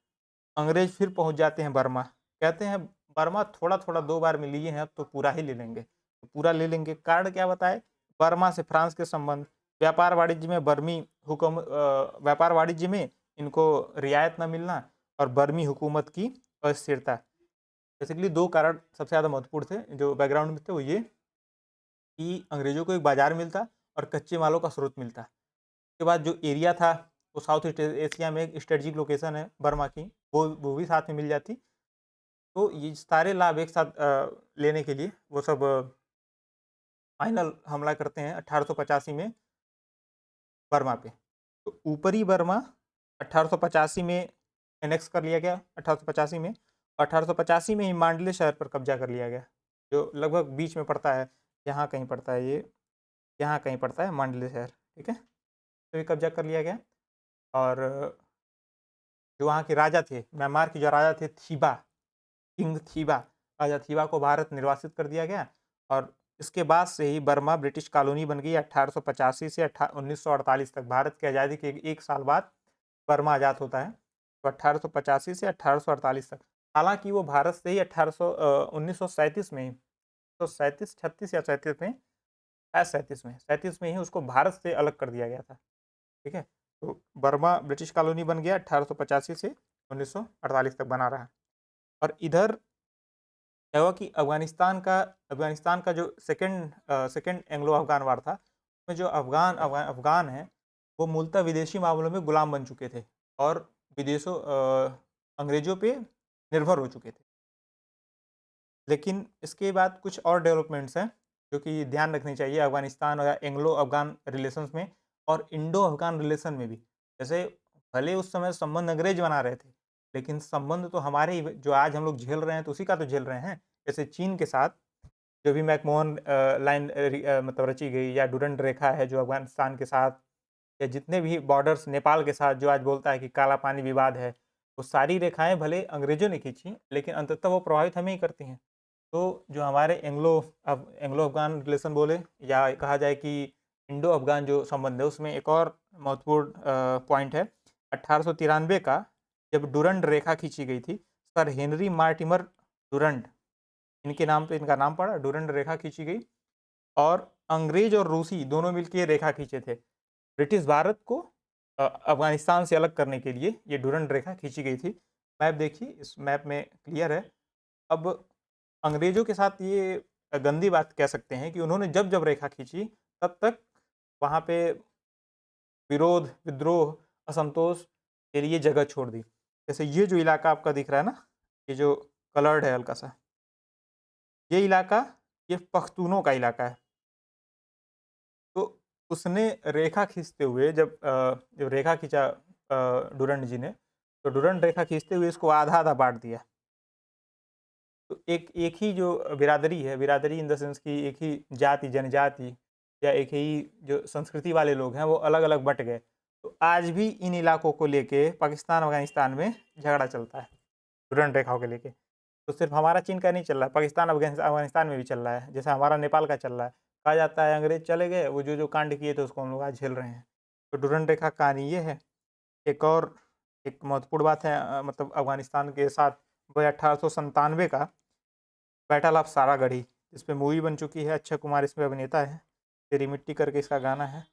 अंग्रेज फिर पहुँच जाते हैं बर्मा। कहते हैं बर्मा थोड़ा-थोड़ा 2 बार में लिए हैं, अब तो पूरा ही ले लेंगे। तो पूरा ले लेंगे, कारण क्या बताए? बर्मा से फ्रांस के संबंध, व्यापार वाणिज्य में व्यापार वाणिज्य में इनको रियायत ना मिलना और बर्मी हुकूमत की अस्थिरता। बेसिकली 2 कारण सबसे ज़्यादा महत्वपूर्ण थे, जो बैकग्राउंड में थे वो ये कि अंग्रेज़ों को एक बाज़ार मिलता और कच्चे मालों का स्रोत मिलता। उसके बाद जो एरिया था वो साउथ ईस्ट एशिया में एक स्ट्रेटजिक लोकेशन है बर्मा की, वो भी साथ में मिल जाती। तो ये सारे लाभ एक साथ लेने के लिए वो सब फाइनल हमला करते हैं 1885 में बर्मा पे। तो ऊपरी बर्मा 1885 में एनेक्स कर लिया गया 1885 में, और 1885 में ही मांडले शहर पर कब्जा कर लिया गया, जो लगभग बीच में पड़ता है यहाँ कहीं पड़ता है ये, यहाँ कहीं पड़ता है मांडले शहर, ठीक है। तो ये कब्जा कर लिया गया। और जो वहाँ के राजा थे, म्यांमार के जो राजा थे थीबा, किंग थीबा, राजा थीबा को भारत निर्वासित कर दिया गया। और इसके बाद से ही बर्मा ब्रिटिश कॉलोनी बन गई। 1885 से 1948 तक, भारत की आज़ादी के एक साल बाद बर्मा आज़ाद होता है। तो 1885 से 1848 तक, हालांकि वो भारत से ही 1937 में ही, तो 37 या 37 में, 37 में ही उसको भारत से अलग कर दिया गया था, ठीक है। तो बर्मा ब्रिटिश कॉलोनी बन गया 1885 से 1948 तक बना रहा। और इधर क्या हुआ कि अफगानिस्तान का जो सेकंड एंग्लो अफगान वार था, उसमें जो अफगान है वो मूलतः विदेशी मामलों में गुलाम बन चुके थे और अंग्रेजों पे निर्भर हो चुके थे। लेकिन इसके बाद कुछ और डेवलपमेंट्स हैं जो कि ध्यान रखनी चाहिए अफगानिस्तान और एंग्लो अफगान रिलेशंस में और इंडो अफगान रिलेशन में भी। जैसे भले उस समय संबंध अंग्रेज बना रहे थे, लेकिन संबंध तो हमारे ही जो आज हम लोग झेल रहे हैं तो उसी का तो झेल रहे हैं। जैसे चीन के साथ जो भी मैकमोहन लाइन मतलब रची गई, या डुरंड रेखा है जो अफगानिस्तान के साथ, या जितने भी बॉर्डर्स नेपाल के साथ जो आज बोलता है कि काला पानी विवाद है, वो सारी रेखाएं भले अंग्रेजों ने खींची लेकिन अंततः वो प्रभावित हमें ही करती हैं। तो जो हमारे एंग्लो अफगान रिलेशन बोले या कहा जाए कि इंडो अफगान जो संबंध है, उसमें एक और महत्वपूर्ण पॉइंट है 1893 का, जब डुरंड रेखा खींची गई थी। सर हेनरी मार्टिमर डुरंड, इनके नाम पे इनका नाम पड़ा, डुरंड रेखा खींची गई। और अंग्रेज और रूसी दोनों मिलकर रेखा खींचे थे। ब्रिटिश भारत को अफगानिस्तान से अलग करने के लिए ये डुरंड रेखा खींची गई थी। मैप देखिए, इस मैप में क्लियर है। अब अंग्रेजों के साथ ये गंदी बात कह सकते हैं कि उन्होंने जब जब रेखा खींची तब तक वहाँ पे विरोध, विद्रोह, असंतोष के लिए जगह छोड़ दी। जैसे ये जो इलाका आपका दिख रहा है ना, ये जो कलर्ड है हल्का सा, ये इलाका, ये पख्तूनों का इलाका है। तो उसने रेखा खींचते हुए जब रेखा खींचा डुरंड जी ने, तो डुरंड रेखा खींचते हुए इसको आधा आधा बांट दिया। तो एक ही जो बिरादरी है, बिरादरी इन द सेंस की एक ही जाति, जनजाति या एक ही जो संस्कृति वाले लोग हैं, वो अलग अलग बट गए। तो आज भी इन इलाकों को लेके पाकिस्तान अफगानिस्तान में झगड़ा चलता है डुरंड रेखाओं के लेके। तो सिर्फ हमारा चीन का नहीं चल रहा है, पाकिस्तान अफगानिस्तान में भी चल रहा है, जैसे हमारा नेपाल का चल रहा है। कहा जाता है अंग्रेज चले गए, वो जो जो कांड किए थे उसको हम लोग आज झेल रहे हैं। तो डुरंड रेखा कहानी ये है। एक और एक महत्वपूर्ण बात है मतलब अफगानिस्तान के साथ, वो 1897 का बैटल ऑफ सारागढ़ी, इस पर मूवी बन चुकी है, अक्षय कुमार इसमें अभिनेता है, तेरी मिट्टी करके इसका गाना है।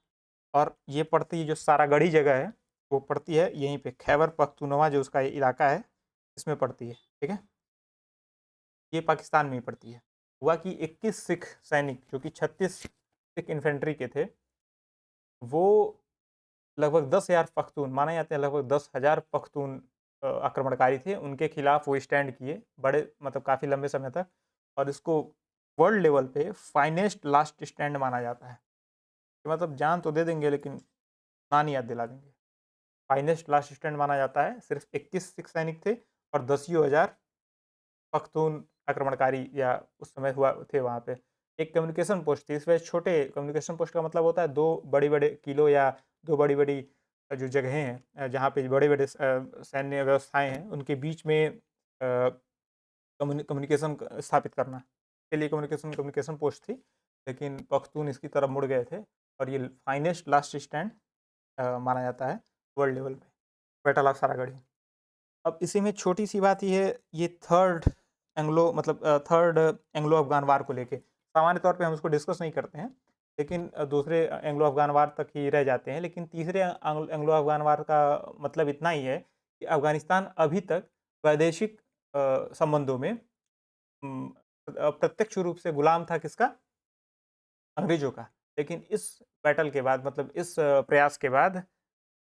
और ये पड़ती है जो सारागढ़ी जगह है, वो पड़ती है यहीं पे खैबर पख्तूनवा जो उसका इलाका है, इसमें पड़ती है, ठीक है। ये पाकिस्तान में ही पड़ती है। हुआ कि 21 सिख सैनिक जो कि 36 सिख इन्फेंट्री के थे, वो लगभग 10,000 पख्तून माने जाते हैं, लगभग 10,000 पख्तून आक्रमणकारी थे, उनके खिलाफ वो स्टैंड किए बड़े मतलब काफ़ी लंबे समय तक। और इसको वर्ल्ड लेवल पे फाइनेस्ट लास्ट स्टैंड माना जाता है कि मतलब जान तो दे देंगे लेकिन नाम याद दिला देंगे। फाइनेस्ट लास्ट स्टैंड माना जाता है। सिर्फ 21 सिख सैनिक थे और 10,000 पख्तून आक्रमणकारी या उस समय हुआ थे वहाँ पे। एक कम्युनिकेशन पोस्ट थी, इसमें छोटे कम्युनिकेशन पोस्ट का मतलब होता है 2 बड़ी-बड़ी किलो या 2 बड़ी-बड़ी जो जगहें हैं जहाँ पे बड़े-बड़े सैन्य व्यवस्थाएँ हैं, उनके बीच में कम्युनिकेशन स्थापित करना के लिए कम्युनिकेशन पोस्ट थी। लेकिन पख्तून इसकी तरफ मुड़ गए थे और ये फाइनेस्ट लास्ट स्टैंड माना जाता है वर्ल्ड लेवल पे, बैटल ऑफ सारागढ़ी। अब इसी में छोटी सी बात ये है, ये थर्ड एंग्लो अफगान वार को लेके सामान्य तौर पे हम उसको डिस्कस नहीं करते हैं, लेकिन दूसरे एंग्लो अफगान वार तक ही रह जाते हैं। लेकिन तीसरे एंग्लो अफगान वार का मतलब इतना ही है कि अफगानिस्तान अभी तक वैदेशिक संबंधों में प्रत्यक्ष रूप से गुलाम था किसका? अंग्रेजों का। लेकिन इस बैटल के बाद मतलब इस प्रयास के बाद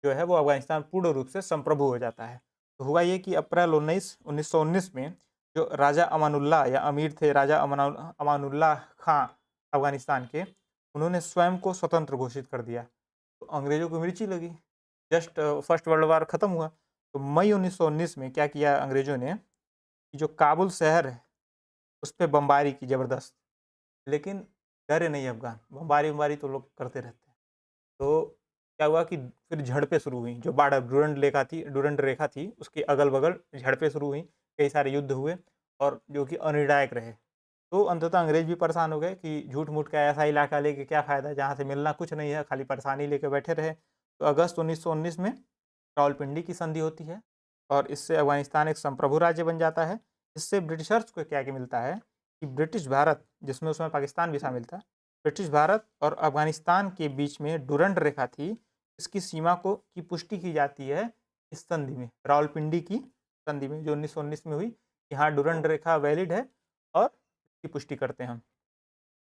जो है वो अफगानिस्तान पूर्ण रूप से संप्रभु हो जाता है। तो हुआ ये कि अप्रैल 1919 में जो राजा अमानुल्लाह या अमीर थे, राजा अमानुल्लाह खां अफगानिस्तान के, उन्होंने स्वयं को स्वतंत्र घोषित कर दिया। तो अंग्रेजों को मिर्ची लगी। जस्ट फर्स्ट वर्ल्ड वार ख़त्म हुआ। तो मई 1919 में क्या किया अंग्रेजों ने कि जो काबुल शहर है, उस पे बमबारी की ज़बरदस्त। लेकिन डरे नहीं अफ़गान, बमबारी तो लोग करते रहते हैं। तो क्या हुआ कि फिर झड़पें शुरू हुई, जो बॉर्डर डूरंड रेखा थी, उसके अगल-बगल झड़पें शुरू हुई, कई सारे युद्ध हुए और जो कि अनिर्णायक रहे। तो अंततः अंग्रेज़ भी परेशान हो गए कि झूठ-मूठ का ऐसा इलाका लेके क्या फ़ायदा, जहाँ से मिलना कुछ नहीं है, खाली परेशानी लेके बैठे रहे। तो अगस्त 1919 में रावलपिंडी की संधि होती है और इससे अफ़गानिस्तान एक संप्रभु राज्य बन जाता है। इससे ब्रिटिशर्स को क्या-क्या मिलता है कि ब्रिटिश भारत, जिसमें उस समय पाकिस्तान भी शामिल था, ब्रिटिश भारत और अफ़गानिस्तान के बीच में डूरंड रेखा थी, इसकी सीमा की पुष्टि की जाती है इस संधि में, रावलपिंडी की संधि में, जो 1919 में हुई कि हाँ, डूरंड रेखा वैलिड है और इसकी पुष्टि करते हैं हम।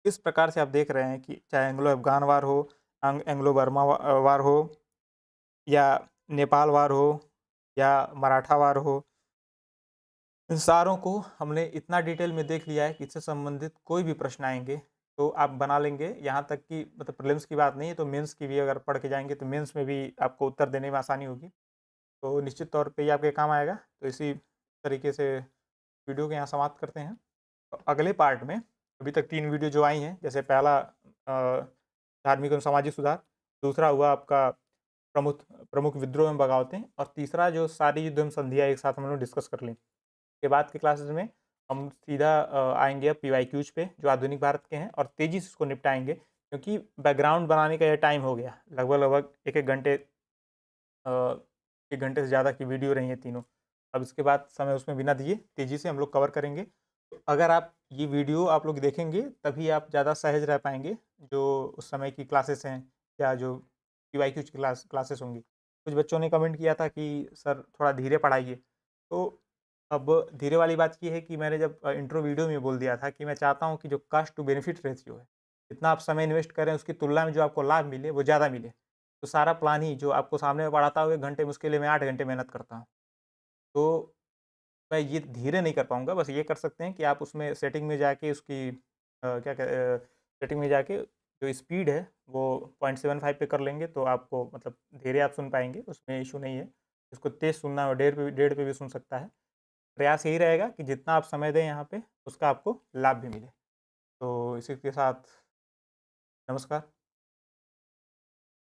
इस प्रकार से आप देख रहे हैं कि चाहे एंग्लो अफ़गान वार हो, एंग्लो बर्मा वार हो या नेपाल वार हो या मराठा वार हो, इन सारों को हमने इतना डिटेल में देख लिया है कि इससे संबंधित कोई भी प्रश्न आएँगे, तो आप बना लेंगे। यहाँ तक कि मतलब प्रीलिम्स की बात नहीं है, तो मेंस की भी अगर पढ़ के जाएँगे, तो मेंस में भी आपको उत्तर देने में आसानी होगी। तो निश्चित तौर पे ये आपके काम आएगा। तो इसी तरीके से वीडियो को यहाँ समाप्त करते हैं। तो अगले पार्ट में अभी तक 3 वीडियो जो आई हैं, जैसे पहला धार्मिक एवं सामाजिक सुधार, दूसरा हुआ आपका प्रमुख प्रमुख विद्रोह एवं बगावतें और तीसरा जो सारी युद्ध एवं संधियाँ एक साथ हम लोग डिस्कस कर ली। के बाद के क्लासेस में हम सीधा आएँगे अब पीवाईक्यूज़ पे, जो आधुनिक भारत के हैं और तेज़ी से इसको निपटाएँगे, क्योंकि बैकग्राउंड बनाने का ये टाइम हो गया। लगभग-लगभग 1-1 घंटे, 1 घंटे से ज़्यादा की वीडियो रही हैं तीनों। अब इसके बाद समय उसमें बिना दिए तेज़ी से हम लोग कवर करेंगे। तो अगर आप ये वीडियो आप लोग देखेंगे, तभी आप ज़्यादा सहज रह पाएँगे, जो उस समय की क्लासेस हैं या जो पीवाईक्यूज़ की क्लासेस होंगी। कुछ बच्चों ने कमेंट किया था कि सर थोड़ा धीरे पढ़ाइए। तो अब धीरे वाली बात ये है कि मैंने जब इंट्रो वीडियो में बोल दिया था कि मैं चाहता हूँ कि जो कॉस्ट टू बेनिफिट रेशियो है, जितना आप समय इन्वेस्ट करें उसकी तुलना में जो आपको लाभ मिले वो ज़्यादा मिले। तो सारा प्लान ही जो आपको सामने में पढ़ाता हूँ 1 घंटे में, उसके लिए मैं 8 घंटे मेहनत करता हूँ। तो मैं ये धीरे नहीं कर पाऊँगा, बस ये कर सकते हैं कि आप उसमें सेटिंग में जाके उसकी सेटिंग में जाके जो स्पीड है वो 0.75 पे कर लेंगे, तो आपको मतलब धीरे आप सुन पाएँगे, उसमें इश्यू नहीं है। इसको तेज़ सुनना हो, डेढ़ पे भी सुन सकता है। प्रयास यही रहेगा कि जितना आप समय दें यहाँ पे, उसका आपको लाभ भी मिले। तो इसी के साथ नमस्कार।